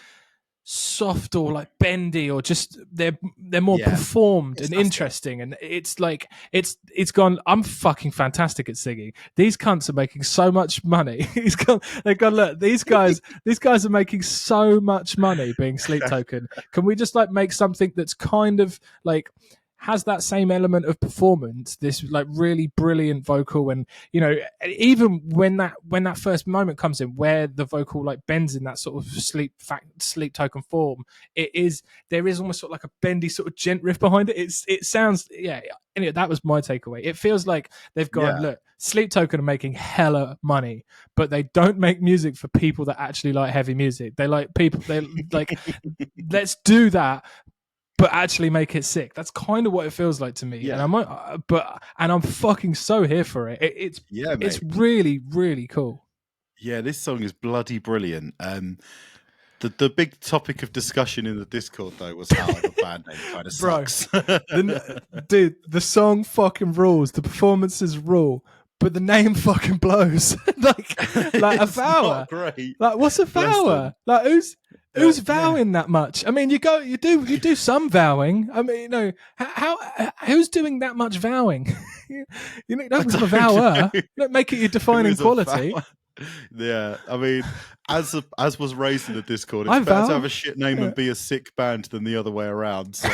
soft or like bendy, or just they're more performed and interesting, and it's like it's gone. I'm fucking fantastic at singing. These cunts are making so much money. They've gone, look, these guys are making so much money being Sleep Token. Can we just like make something that's kind of like has that same element of performance, this like really brilliant vocal, and you know, even when that first moment comes in where the vocal like bends in that sort of sleep token form, there is almost sort of like a bendy sort of gent riff behind it. It sounds anyway, that was my takeaway. It feels like they've gone, look, Sleep Token are making hella money, but they don't make music for people that actually like heavy music. They like people, they like let's do that, but actually make it sick. That's kind of what it feels like to me. And I'm fucking so here for it. It's really, really cool. Yeah, this song is bloody brilliant. The big topic of discussion in the Discord though was how the band name kind of sucks. Dude, the song fucking rules. The performances rule. But the name fucking blows. like a Vower. Great. Like, what's a Vower? Like, who's vowing that much? I mean, you do some vowing. I mean, you know, who's doing that much vowing? You know, that was a vower. Don't make it your defining quality. Yeah, I mean, as was raised in the Discord, it's better to have a shit name and be a sick band than the other way around. So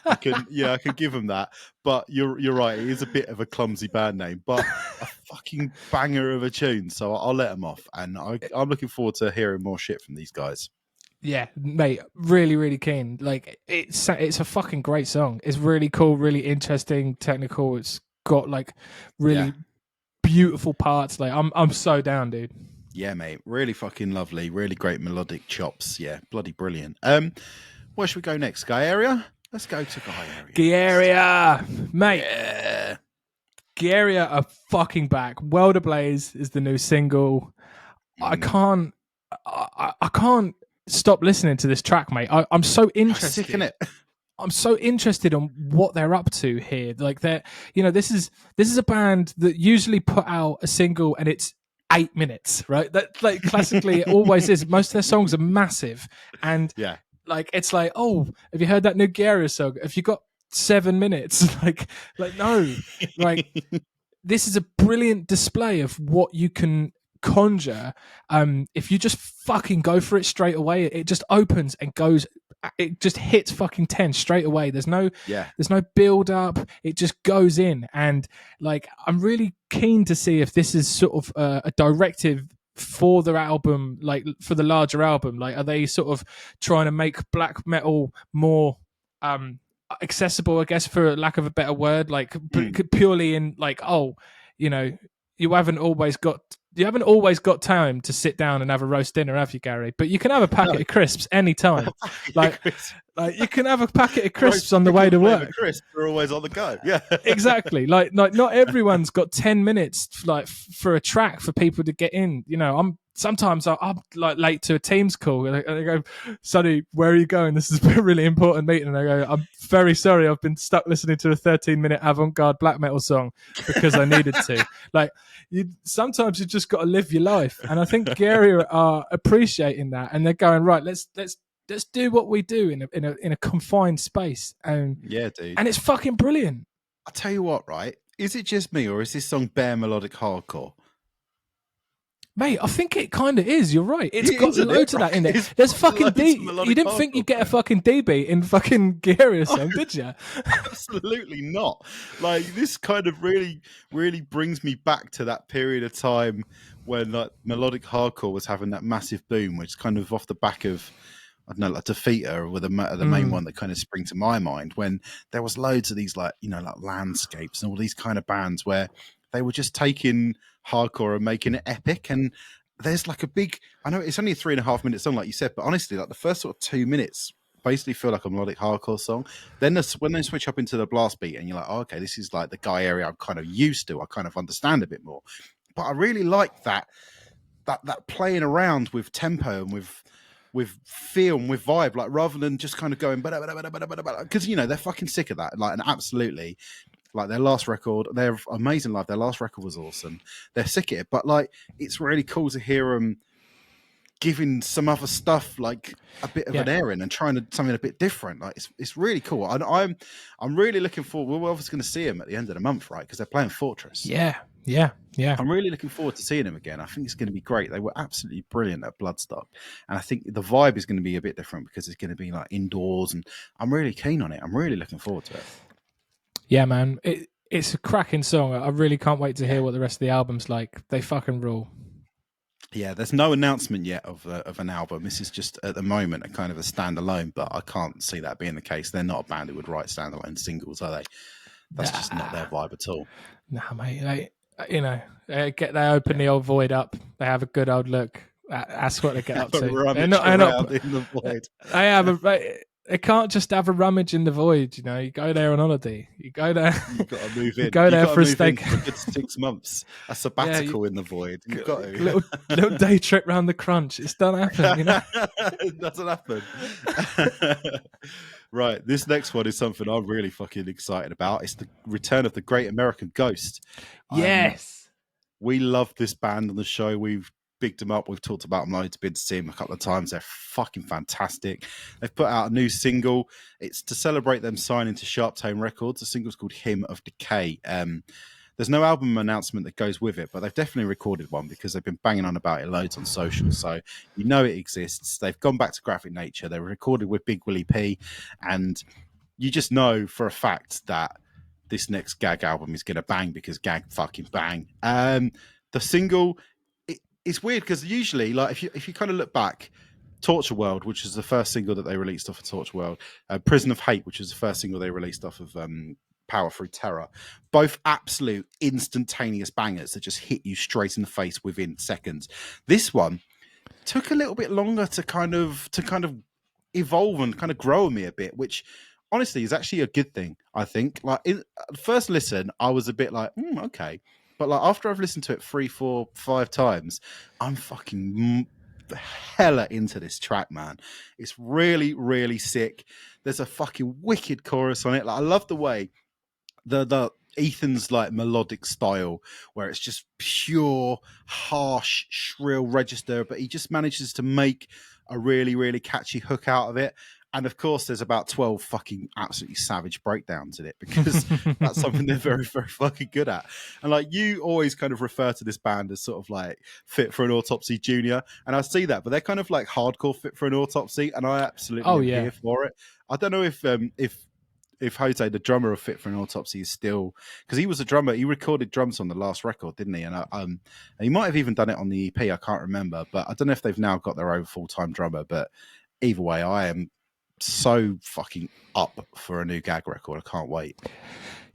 I can give them that. But you're right, it is a bit of a clumsy band name, but a fucking banger of a tune. So I'll let them off, and I'm looking forward to hearing more shit from these guys. Yeah, mate, really, really keen. Like, it's a fucking great song. It's really cool, really interesting, technical. It's got like really beautiful parts. Like, I'm so down, dude. Yeah, mate, really fucking lovely, really great melodic chops. Yeah, bloody brilliant. Where should we go next? Gaerea? Let's go to Gaerea. Gaerea, mate. Yeah. Gaerea are fucking back. World Ablaze is the new single. I can't I can't stop listening to this track, mate. I'm so interested. Sick in it. I'm so interested on what they're up to here. Like they're, this is a band that usually put out a single and it's 8 minutes, right? That like classically it always is. Most of their songs are massive, and Yeah. like it's like, oh, have you heard that new Gaerea song? Have you got 7 minutes? like no, like this is a brilliant display of what you can conjure if you just fucking go for it straight away. It just opens and goes, it just hits fucking 10 straight away. There's no build up, it just goes in. And like I'm really keen to see if this is sort of a directive for their album, like for the larger album. Like are they sort of trying to make black metal more accessible, I guess, for lack of a better word, like purely in like, oh, you haven't always got time to sit down and have a roast dinner, have you, Gary? But you can have a packet of crisps anytime. Like you can have a packet of crisps on the way to work. Crisps are always on the go. Yeah, exactly. Like not everyone's got 10 minutes like for a track for people to get in. Sometimes I'm like late to a Teams call and they go, Sonny, where are you going? This is a really important meeting. And I go, I'm very sorry. I've been stuck listening to a 13-minute avant-garde black metal song because I needed to. Like sometimes you just got to live your life. And I think Gaerea are appreciating that. And they're going, right, let's do what we do in a confined space. And yeah, dude. And it's fucking brilliant. I'll tell you what, right? Is it just me or is this song bare melodic hardcore? Mate, I think it kind of is. You're right. It's got loads of that in there. There's fucking D. You didn't think you'd get a fucking D beat in fucking Gaerea song, did you? Absolutely not. Like this kind of really, really brings me back to that period of time when like melodic hardcore was having that massive boom, which is kind of off the back of, I don't know, like Defeater were the main one that kind of spring to my mind, when there was loads of these like Landscapes and all these kind of bands where they were just taking hardcore and making it epic. And there's like a big, I know it's only a 3.5 minute song, like you said, but honestly, like the first sort of 2 minutes basically feel like a melodic hardcore song. Then when they switch up into the blast beat and you're like, oh, okay, this is like the Gaerea I'm kind of used to. I kind of understand a bit more. But I really like that playing around with tempo and with feel and with vibe, like rather than just kind of going because they're fucking sick of that. Like, and absolutely, like their last record, they're amazing live. Their last record was awesome. They're sick at it, but like it's really cool to hear them giving some other stuff like a bit of an air in and trying to something a bit different. Like it's really cool. I'm really looking forward. We're obviously going to see them at the end of the month, right? Because they're playing Fortress. Yeah. I'm really looking forward to seeing them again. I think it's going to be great. They were absolutely brilliant at Bloodstock, and I think the vibe is going to be a bit different because it's going to be like indoors, and I'm really keen on it. I'm really looking forward to it. Yeah, man, it's a cracking song. I really can't wait to hear what the rest of the album's like. They fucking rule. Yeah, there's no announcement yet of an album. This is just at the moment a kind of a standalone, but I can't see that being the case. They're not a band who would write standalone singles, are they? That's just not their vibe at all. Nah, mate. They open the old Void up. They have a good old look. That's what they get up to. They're not in the Void. They can't just have a rummage in the Void. You go there on holiday. You go there. You've got to move in. You go there for a steak for a good 6 months. A sabbatical in the Void. You've got to. Little day trip round the crunch. It's done happen. It doesn't happen. Right, this next one is something I'm really fucking excited about. It's the return of the Great American Ghost. Yes. We love this band on the show. We've bigged them up. We've talked about them loads, been to see them a couple of times. They're fucking fantastic. They've put out a new single. It's to celebrate them signing to Sharp Tone Records. The single's called Hymn of Decay. There's no album announcement that goes with it, but they've definitely recorded one because they've been banging on about it loads on social. So it exists. They've gone back to Graphic Nature. They recorded with Big Willie P, and you just know for a fact that this next Gag album is going to bang because Gag fucking bang. The single, it's weird because usually, like if you kind of look back, Torture World, which is the first single that they released off of Torture World, Prison of Hate, which is the first single they released off of Power Through Terror, both absolute instantaneous bangers that just hit you straight in the face within seconds. This one took a little bit longer to kind of evolve and kind of grow on me a bit, which honestly is actually a good thing. I think, like, in first listen, I was a bit like, okay, but like after I've listened to it 3, 4, 5 times, I'm fucking hella into this track, man. It's really, really sick. There's a fucking wicked chorus on it. Like, I love the way the Ethan's like melodic style, where it's just pure, harsh, shrill register, but he just manages to make a really, really catchy hook out of it. And of course, there's about 12 fucking absolutely savage breakdowns in it, because that's something they're very, very fucking good at. And like, you always kind of refer to this band as sort of like Fit for an Autopsy Junior, and I see that, but they're kind of like hardcore Fit for an Autopsy, and I absolutely am here for it. I don't know if Jose, the drummer of Fit for an Autopsy, is still, because he was a drummer. He recorded drums on the last record, didn't he? And he might have even done it on the EP. I can't remember, but I don't know if they've now got their own full-time drummer. But either way, I am so fucking up for a new Gag record. I can't wait.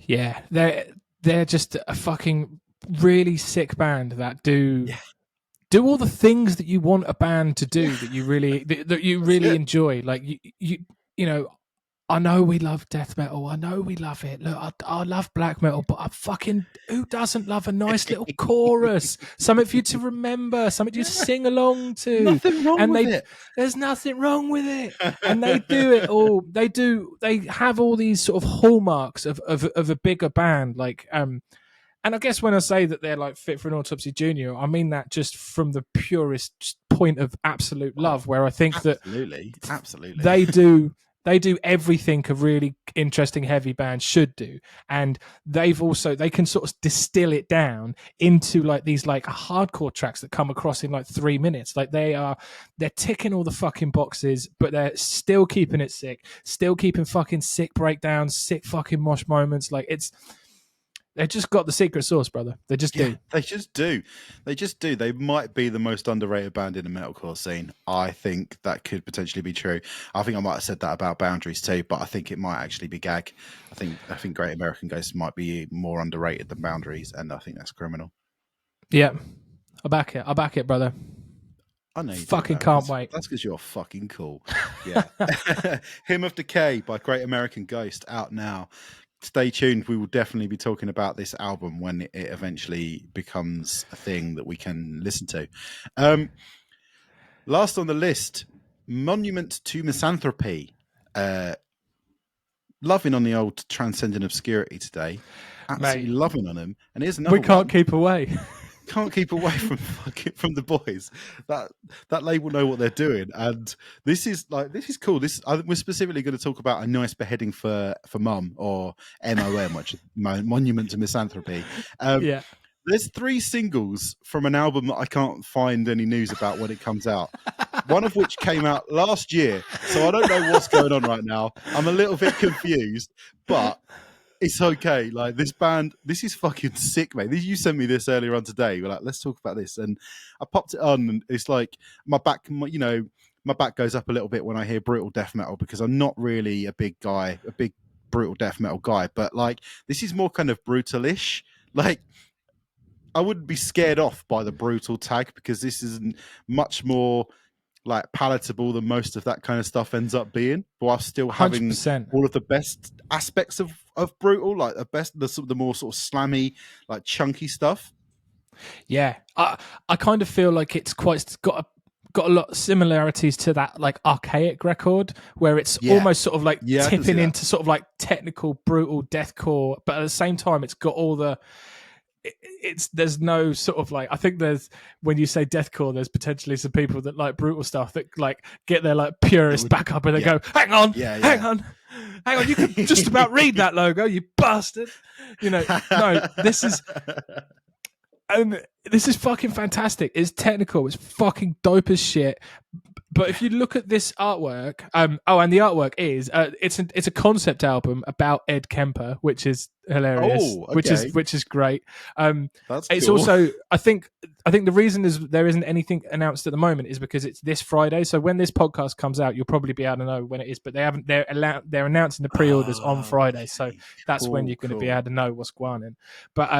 Yeah, they're just a fucking really sick band that do all the things that you want a band to do, that you really enjoy. Like you know. I know we love death metal. I know we love it. Look, I love black metal, but who doesn't love a nice little chorus? Something for you to remember, something you sing along to. Nothing wrong with it. There's nothing wrong with it. And they do it all. They have all these sort of hallmarks of a bigger band. Like, and I guess when I say that they're like Fit for an Autopsy Junior, I mean that just from the purest point of absolute love, where I think absolutely they do everything a really interesting heavy band should do, and they can sort of distill it down into like these like hardcore tracks that come across in like 3 minutes. Like they're ticking all the fucking boxes, but they're still keeping it sick, still keeping fucking sick breakdowns, sick fucking mosh moments. Like they've just got the secret sauce, brother. They just do. They just do. They might be the most underrated band in the metalcore scene. I think that could potentially be true. I think I might have said that about Boundaries too, but I think it might actually be Gag. I think Great American Ghost might be more underrated than Boundaries, and I think that's criminal. Yeah, I back it, brother. I know you fucking can't wait. That's because you're fucking cool. Yeah. Hymn of Decay by Great American Ghost, out now. Stay tuned. We will definitely be talking about this album when it eventually becomes a thing that we can listen to. Last on the list, Monument to Misanthropy. Loving on the old Transcendent Obscurity today. Absolutely loving on them. And here's another We can't keep away. Can't keep away from the boys. That label know what they're doing, and this is cool. We're specifically going to talk about A Nice Beheading for Mum, or MOM, which is Monument to Misanthropy. There's 3 singles from an album that I can't find any news about when it comes out. One of which came out last year, so I don't know what's going on right now. I'm a little bit confused, but it's okay. Like, this band, this is fucking sick, mate. You sent me this earlier on today. We're like, let's talk about this, and I popped it on, and it's like my back goes up a little bit when I hear brutal death metal, because I'm not really a big brutal death metal guy, but like, this is more kind of brutalish. Like, I wouldn't be scared off by the brutal tag, because this is much more like palatable than most of that kind of stuff ends up being, while still having 100%. all of the best aspects of brutal, like the more sort of slammy, like chunky stuff. Yeah, I kind of feel like it's got a lot of similarities to that like Archaic record, where it's almost sort of like tipping into sort of like technical brutal deathcore, but at the same time it's got all the there's no sort of like, I think there's, when you say deathcore, there's potentially some people that like brutal stuff that like get their like purist back up and they go, hang on, you can just about read that logo, you bastard. No, this is fucking fantastic. It's technical, it's fucking dope as shit. But if you look at this artwork, and the artwork is it's a concept album about Ed Kemper, which is hilarious, which is great. That's it's cool. also I think the reason is there isn't anything announced at the moment is because it's this Friday. So when this podcast comes out, you'll probably be able to know when it is. But they're announcing the pre-orders on Friday, so that's when you're going to be able to know what's going on. But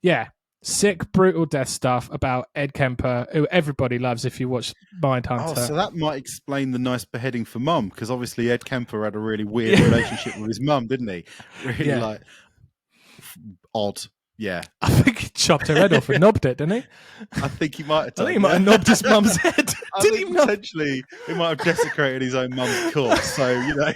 yeah. Sick, brutal death stuff about Ed Kemper, who everybody loves if you watch Mindhunter. Oh, so that might explain The Nice Beheading for Mum, because obviously Ed Kemper had a really weird relationship with his mum, didn't he? Really like odd, Yeah. I think he chopped her head off and knobbed it, didn't he? I think he might have done. I think he might have knobbed his mum's head. I Did think he knob? potentially he might have desecrated his own mum's corpse. So, you know.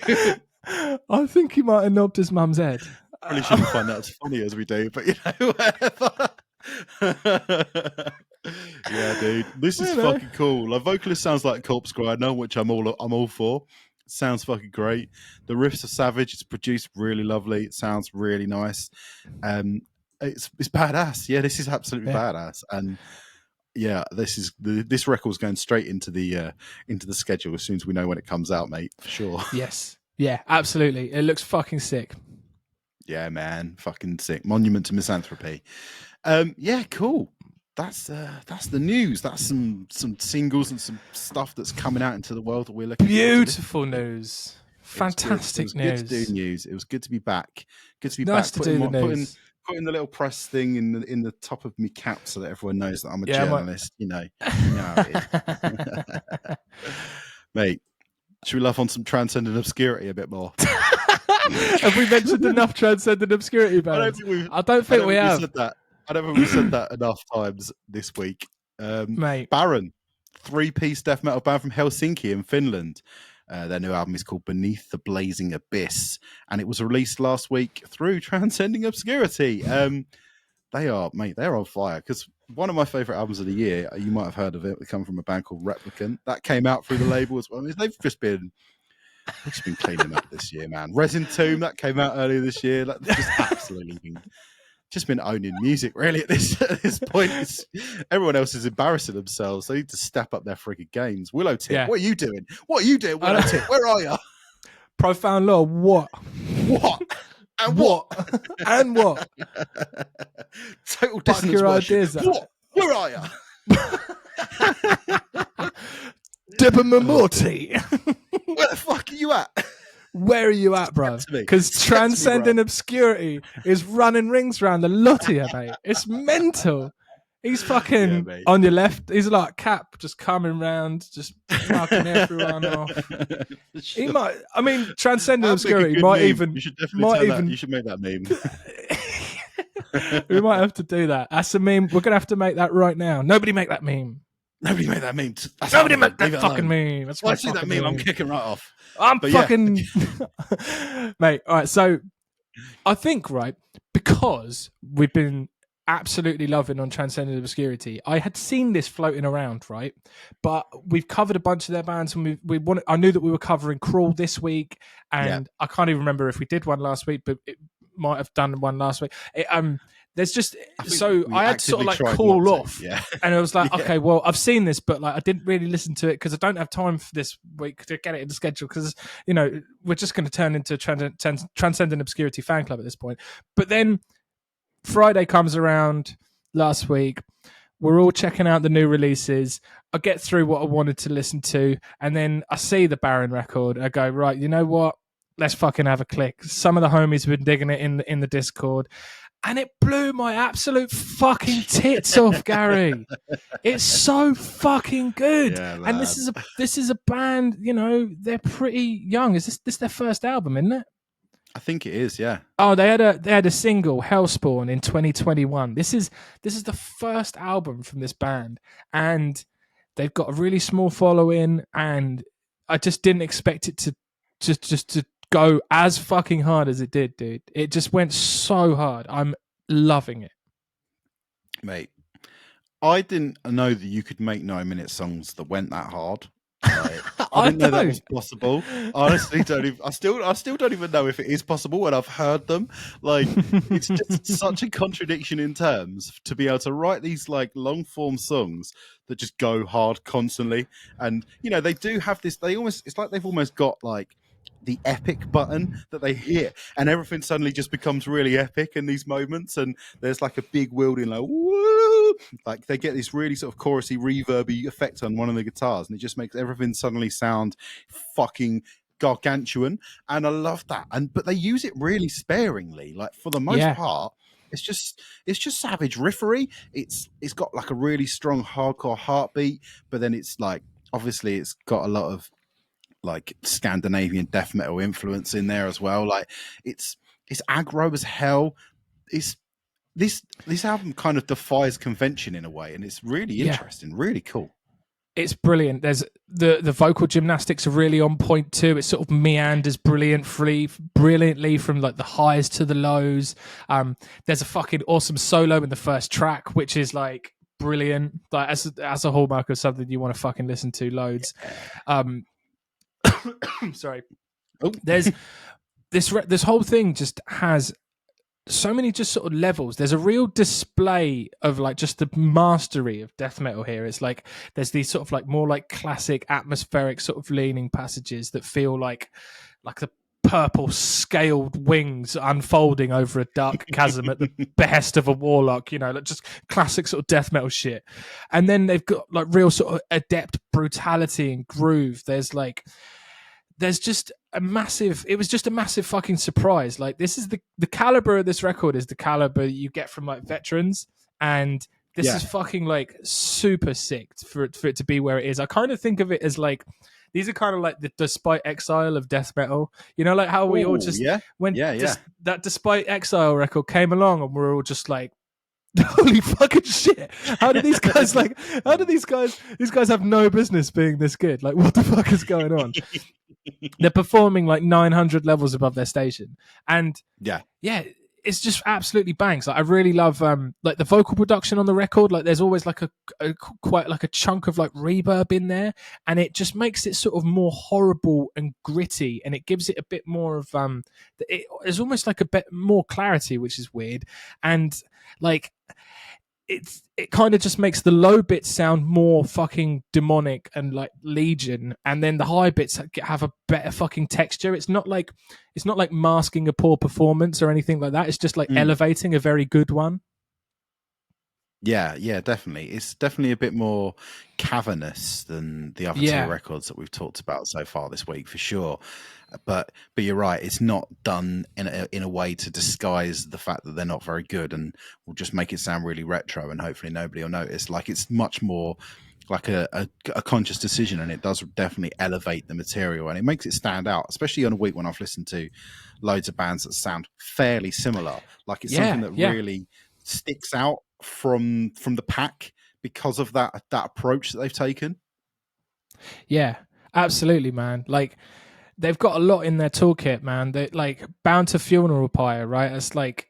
I think he might have knobbed his mum's head. Probably shouldn't find that as funny as we do, but you know, whatever. Yeah, dude, this is fucking cool. Like, vocalist sounds like Corpse Grinder, which I'm all for. It sounds fucking great. The riffs are savage. It's produced really lovely. It sounds really nice. It's badass. Yeah, this is absolutely badass. And yeah, this record's going straight into the schedule as soon as we know when it comes out, mate. For sure. Yes. Yeah, absolutely. It looks fucking sick. Yeah, man, fucking sick. Monument to Misanthropy. Yeah, cool. That's the news. That's some singles and some stuff that's coming out into the world that we're looking. Beautiful news. Fantastic news. Good to do news. It was good to be back. Good to be nice back. To do the news. Putting the little press thing in the top of my cap so that everyone knows that I'm a journalist. You know how it is. Mate, should we laugh on some transcendent obscurity a bit more? Have we mentioned enough transcendent obscurity bands? I don't think we have. I don't think we've said that enough times this week. Mate. Baron, 3-piece death metal band from Helsinki in Finland. Their new album is called Beneath the Blazing Abyss, and it was released last week through Transcending Obscurity. They're on fire, because one of my favourite albums of the year, you might have heard of it, come from a band called Replicant. That came out through the label as well. I mean, they've just been cleaning up this year, man. Resin Tomb, that came out earlier this year. That's just absolutely been owning music, really, at this point. Everyone else is embarrassing themselves. They need to step up their frigging games. Willow Tip, What are you doing? Willow Tip? Where are you? Profound Law, what? What? And what? And what? Total dissonance ideas. What? Where are you? Dipper Mamorti. Where the fuck are you at? Where are you at, bro? Because Transcending Obscurity is running rings around the lot of you, mate. It's mental. He's fucking on your left. He's like Cap, just coming round, just fucking everyone off. He might. I mean, Transcending Obscurity might meme. even. You should definitely You should make that meme. We might have to do that. That's a meme. We're gonna have to make that right now. Nobody make that meme. Nobody made that meme. Nobody make that fucking meme. That's I see that meme. I'm kicking right off. Mate. All right. So I think, right, because we've been absolutely loving on Transcendent Obscurity, I had seen this floating around, right? But we've covered a bunch of their bands, and I knew that we were covering Crawl this week, and I can't even remember if we did one last week, but it might have done one last week. There's just I had to sort of like call off, and I was like, okay, well, I've seen this, but like I didn't really listen to it because I don't have time for this week to get it in the schedule, because we're just going to turn into a Transcendent Obscurity fan club at this point. But then Friday comes around last week. We're all checking out the new releases. I get through what I wanted to listen to, and then I see the Baron record. I go, right, you know what? Let's fucking have a click. Some of the homies have been digging it in the Discord. And it blew my absolute fucking tits off, Gary. It's so fucking good. Yeah, and this is a band, they're pretty young. Is this their first album, isn't it? I think it is, yeah. Oh, they had a single, Hellspawn, in 2021. This is the first album from this band, and they've got a really small following, and I just didn't expect it to just to go as fucking hard as it did, dude. It just went so hard. I'm loving it. Mate, I didn't know that you could make 9-minute songs that went that hard. Right? I didn't know that was possible. Honestly, I still don't even know if it is possible when I've heard them. Like, it's just such a contradiction in terms to be able to write these like long form songs that just go hard constantly. And they do have this. It's like they've almost got like the epic button that they hit, and everything suddenly just becomes really epic in these moments. And there's like a big wielding, like woo, like they get this really sort of chorusy, reverby effect on one of the guitars, and it just makes everything suddenly sound fucking gargantuan. And I love that. But they use it really sparingly. Like, for the most part, it's just savage riffery. It's got like a really strong hardcore heartbeat, but then it's like, obviously it's got a lot of like Scandinavian death metal influence in there as well. Like, it's aggro as hell. this album kind of defies convention in a way, and it's really interesting, really cool. It's brilliant. There's the vocal gymnastics are really on point too. It sort of meanders brilliantly from like the highs to the lows. There's a fucking awesome solo in the first track, which is like brilliant. Like as a hallmark of something you want to fucking listen to loads. Sorry. Oh. There's this whole thing just has so many just sort of levels. There's a real display of like just the mastery of death metal here. It's like there's these sort of like more like classic atmospheric sort of leaning passages that feel like the purple scaled wings unfolding over a dark chasm at the behest of a warlock, you know, like just classic sort of death metal shit. And then they've got like real sort of adept brutality and groove. There's just it was just a massive fucking surprise. Like this is the caliber of this record is the caliber you get from like veterans, and this is fucking like super sick for it to be where it is. I kind of think of it as like these are kind of like the Despite Exile of death metal. You know, like how we all just that Despite Exile record came along and we're all just like, holy fucking shit, how do these guys these guys have no business being this good? Like what the fuck is going on? They're performing like 900 levels above their station, and it's just absolutely bangs. Like I really love like the vocal production on the record. Like there's always like a quite like a chunk of like reverb in there, and it just makes it sort of more horrible and gritty, and it gives it a bit more of there's almost like a bit more clarity, which is weird. And like it kind of just makes the low bits sound more fucking demonic and like Legion, and then the high bits have a better fucking texture. It's not like masking a poor performance or anything like that. It's just like elevating a very good one. Yeah, definitely. It's definitely a bit more cavernous than the other two records that we've talked about so far this week, for sure. But you're right. It's not done in a way to disguise the fact that they're not very good, and will just make it sound really retro, and hopefully nobody will notice. Like it's much more like a conscious decision, and it does definitely elevate the material, and it makes it stand out, especially on a week when I've listened to loads of bands that sound fairly similar. Like it's something that really sticks out from the pack because of that approach that they've taken. Yeah, absolutely, man. Like they've got a lot in their toolkit, man. They like Bound to Funeral Pyre, right? It's like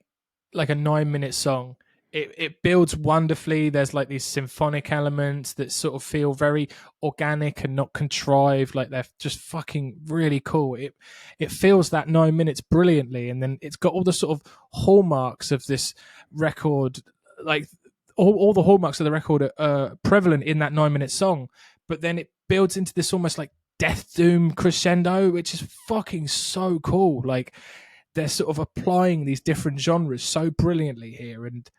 a 9-minute song. It builds wonderfully. There's like these symphonic elements that sort of feel very organic and not contrived. Like they're just fucking really cool. It feels that 9 minutes brilliantly, and then it's got all the sort of hallmarks of this record. Like all the hallmarks of the record are prevalent in that 9-minute song, but then it builds into this almost like death doom crescendo, which is fucking so cool. Like they're sort of applying these different genres so brilliantly here, and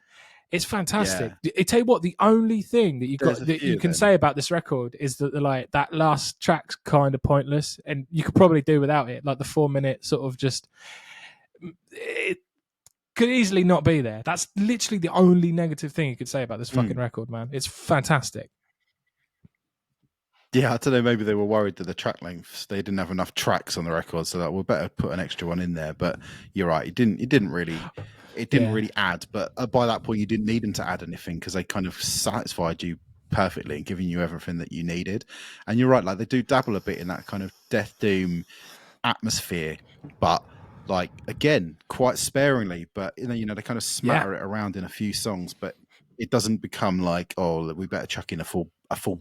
it's fantastic. I tell you what, the only thing that you can say about this record is that like that last track's kind of pointless, and you could probably do without it. Like the 4-minute sort of just, it could easily not be there. That's literally the only negative thing you could say about this fucking record, man. It's fantastic. Yeah, I don't know. Maybe they were worried that the track lengths, they didn't have enough tracks on the record, so that we'll better put an extra one in there. But you're right, it didn't really add. But by that point, you didn't need them to add anything because they kind of satisfied you perfectly and giving you everything that you needed. And you're right, like they do dabble a bit in that kind of death doom atmosphere, but like again, quite sparingly. But you know, they kind of smatter it around in a few songs, but it doesn't become like, oh, we better chuck in a full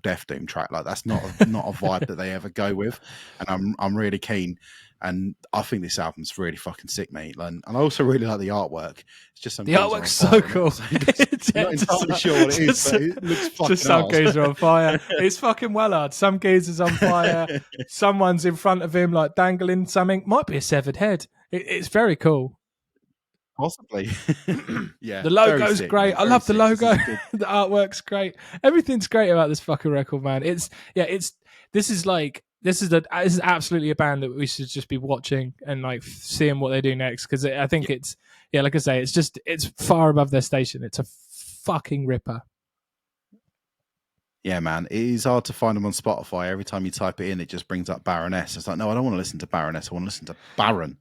Death Doom track. Like that's not a vibe that they ever go with. And I'm really keen, and I think this album's really fucking sick, mate. And I also really like the artwork. It's just some the artwork's so cool. I'm not entirely sure what it is, but it looks fucking just some geezer on fire. It's fucking Wellard. Some geezer's on fire. Someone's in front of him, like dangling something. Might be a severed head. It's very cool. Possibly. Yeah. The logo's great. I love the logo. The artwork's great. Everything's great about this fucking record, man. This is absolutely a band that we should just be watching and like seeing what they do next, because I think it's like I say, it's far above their station. It's a fucking ripper. Yeah, man, it is hard to find them on Spotify. Every time you type it in, it just brings up Baroness. It's like, no, I don't want to listen to Baroness. I want to listen to Baron,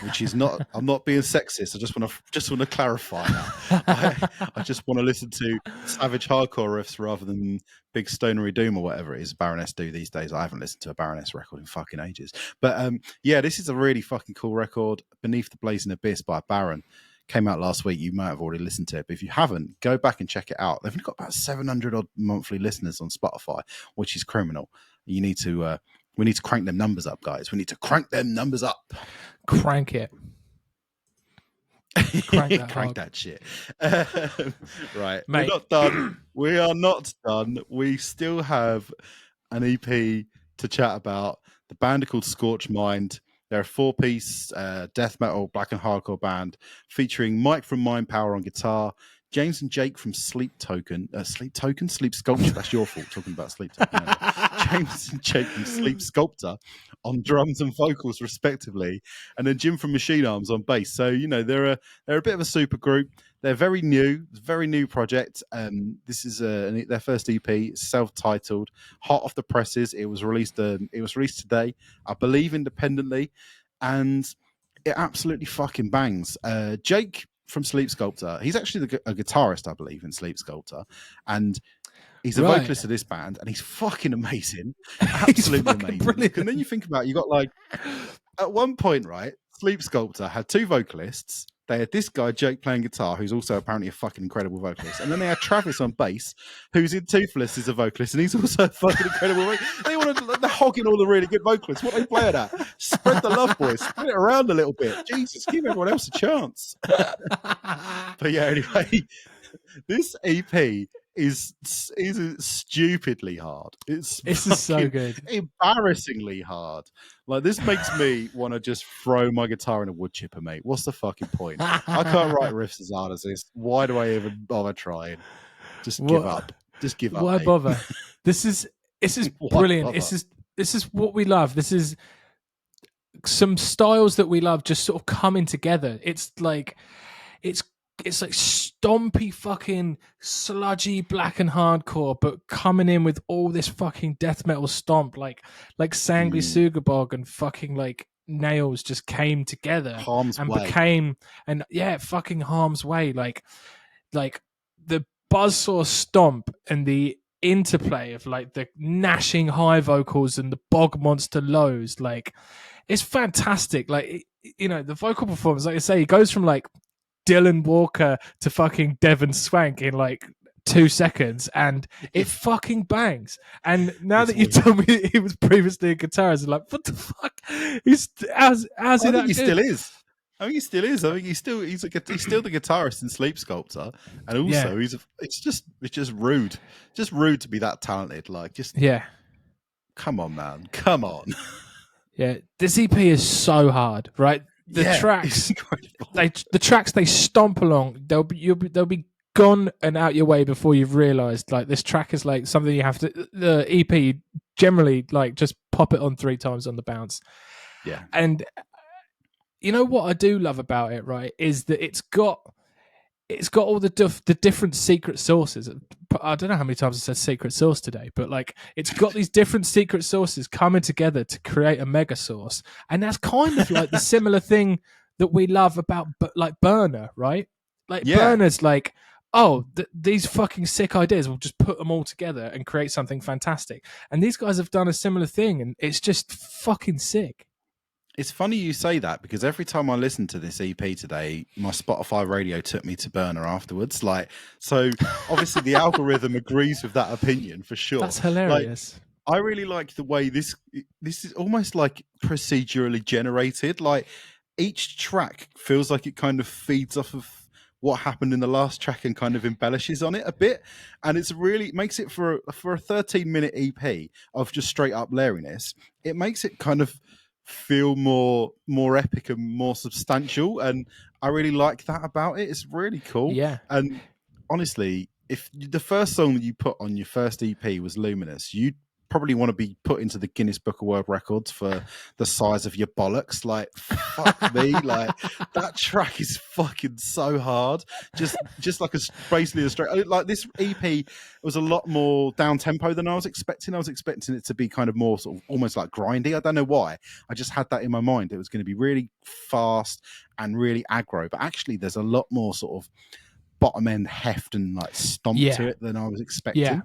which is not. I'm not being sexist. I just want to clarify that. I just want to listen to savage hardcore riffs rather than big stonery doom or whatever it is Baroness do these days. I haven't listened to a Baroness record in fucking ages. But yeah, this is a really fucking cool record. Beneath the Blazing Abyss by Baron. Came out last week. You might have already listened to it, but if you haven't, go back and check it out. They've got about 700 odd monthly listeners on Spotify, which is criminal. You need to, we need to crank them numbers up, guys. We need to crank them numbers up. Crank it. Crank that shit. Right, mate. We're not done. We are not done. We still have an EP to chat about. The band are called Scorched Mind. They're a 4-piece death metal, black and hardcore band featuring Mike from Mind Power on guitar, James and Jake from Sleep Sculpture. That's your fault talking about Sleep Token. James and Jake from Sleep Sculptor on drums and vocals, respectively, and then Jim from Machine Arms on bass. So they're a bit of a super group. They're very new project. This is their first EP, self-titled, hot off the presses. It was released today, I believe, independently, and it absolutely fucking bangs. Jake from Sleep Sculptor, he's actually a guitarist, I believe, in Sleep Sculptor, and he's a vocalist of this band, and he's fucking amazing, absolutely amazing. Brilliant. And then you think about it, you got like at one point, right? Sleep Sculptor had 2 vocalists. They had this guy, Jake, playing guitar, who's also apparently a fucking incredible vocalist. And then they had Travis on bass, who's in Toothless as a vocalist, and he's also a fucking incredible vocalist. They're hogging all the really good vocalists. What are they playing at? Spread the love, boys. Spread it around a little bit. Jesus, give everyone else a chance. But yeah, anyway, this EP is stupidly hard. This is so good. Embarrassingly hard. Like, this makes me want to just throw my guitar in a wood chipper, mate. What's the fucking point? I can't write riffs as hard as this. Why do I even bother trying? Just give up. Just give up. Why mate. bother? This is brilliant. This is what we love. This is some styles that we love just sort of coming together. It's like stompy fucking sludgy black and hardcore, but coming in with all this fucking death metal stomp, like Sangli Sugabog and fucking like Nails just came together fucking Harm's Way, like the buzzsaw stomp and the interplay of like the gnashing high vocals and the bog monster lows, like it's fantastic. Like the vocal performance, like I say, it goes from like Dylan Walker to fucking Devon Swank in like 2 seconds, and it fucking bangs. And now that you told me he was previously a guitarist, I'm like, what the fuck? How's he that good? Still is. I think he still is. I think he's still the guitarist in Sleep Sculptor, and also it's just rude. Just rude to be that talented. Like, come on, man, come on. Yeah, this EP is so hard, right? The tracks they stomp along. They'll be gone and out your way before you've realised. Like, this track is like something you have to. The EP generally like just pop it on 3 times on the bounce. Yeah, and you know what I do love about it, right? Is that it's got all the different secret sources. I don't know how many times I said secret source today, but like it's got these different secret sources coming together to create a mega source, and that's kind of like the similar thing that we love about like Burner, right? Like Burner's like, these fucking sick ideas, we'll just put them all together and create something fantastic. And these guys have done a similar thing, and it's just fucking sick. It's funny you say that, because every time I listened to this EP today, my Spotify radio took me to Burner afterwards. Like, so obviously the algorithm agrees with that opinion for sure. That's hilarious. Like, I really like the way this is almost like procedurally generated. Like, each track feels like it kind of feeds off of what happened in the last track and kind of embellishes on it a bit. And it makes it for a 13-minute EP of just straight up lariness. It makes it kind of feel more epic and more substantial, and I really like that about it. It's really cool. Yeah. And honestly, if the first song that you put on your first EP was Luminous, you'd probably want to be put into the Guinness Book of World Records for the size of your bollocks. Like, fuck me. Like, that track is fucking so hard. Just like basically a straight, like this EP was a lot more down tempo than I was expecting. I was expecting it to be kind of more sort of almost like grindy. I don't know why. I just had that in my mind. It was going to be really fast and really aggro, but actually there's a lot more sort of bottom end heft and like stomp to it than I was expecting.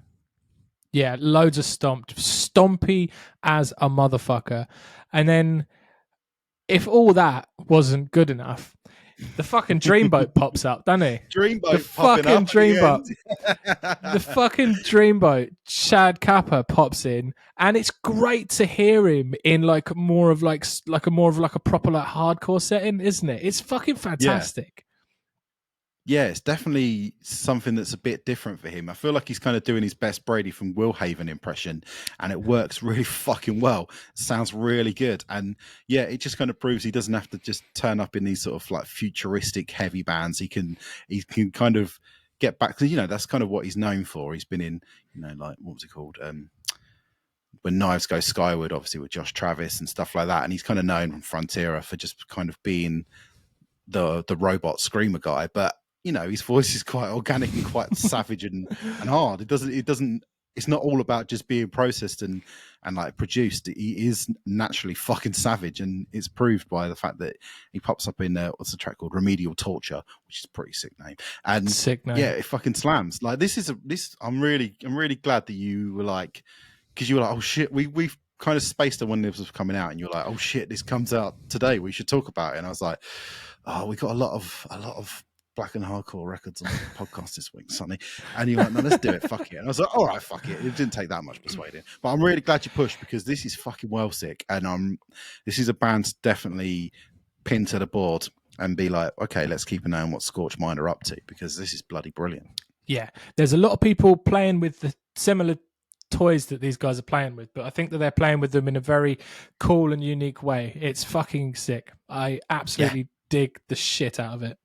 Yeah, loads of stompy as a motherfucker. And then if all that wasn't good enough, the fucking Dreamboat pops up, doesn't he? Dreamboat, the fucking Dreamboat. The fucking Dreamboat, Shad Kappa pops in, and it's great to hear him in like a proper like hardcore setting, isn't it? It's fucking fantastic. Yeah, it's definitely something that's a bit different for him. I feel like he's kind of doing his best Brady from Willhaven impression, and it works really fucking well. It sounds really good. And yeah, it just kind of proves he doesn't have to just turn up in these sort of like futuristic heavy bands. He can kind of get back to, that's kind of what he's known for. He's been in, like, what was it called? When Knives Go Skyward, obviously with Josh Travis and stuff like that. And he's kind of known from Frontiera for just kind of being the robot screamer guy. But his voice is quite organic and quite savage and hard. It's not all about just being processed and like produced. He is naturally fucking savage, and it's proved by the fact that he pops up in what's the track called, Remedial Torture, which is a pretty sick name. And sick name. Yeah, it fucking slams. Like I'm really glad that you were like, because you were like, oh shit, we've kind of spaced on when this was coming out, and you're like, oh shit, this comes out today, we should talk about it. And I was like, oh, we got a lot of black and hardcore records on the podcast this week, Sonny. And you're like, no, let's do it, fuck it. And I was like, all right, fuck it. It didn't take that much persuading. But I'm really glad you pushed, because this is fucking well sick. And this is a band to definitely pin to the board and be like, okay, let's keep an eye on what Scorched Mind are up to, because this is bloody brilliant. Yeah, there's a lot of people playing with the similar toys that these guys are playing with, but I think that they're playing with them in a very cool and unique way. It's fucking sick. I absolutely dig the shit out of it.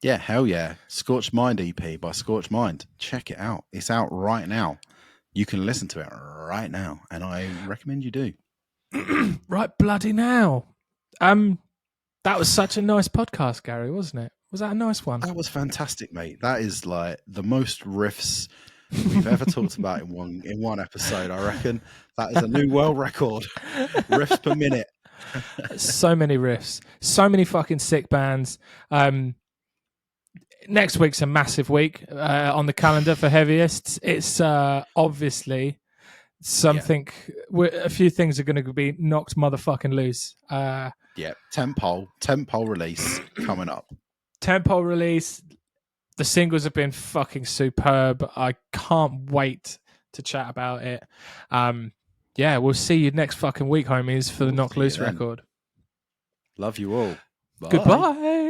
Yeah, hell yeah. Scorched Mind EP by Scorched Mind. Check it out. It's out right now. You can listen to it right now, and I recommend you do. Right bloody now. That was such a nice podcast, Gary, wasn't it? Was that a nice one? That was fantastic, mate. That is like the most riffs we've ever talked about in one episode, I reckon. That is a new world record. Riffs per minute. So many riffs. So many fucking sick bands. Next week's a massive week on the calendar for Heavyists. It's obviously something. A few things are going to be knocked motherfucking loose. Yeah, Tempo release coming up. Tempo release. The singles have been fucking superb. I can't wait to chat about it. Yeah, we'll see you next fucking week, homies, for the Knock Loose record. Love you all. Bye. Goodbye.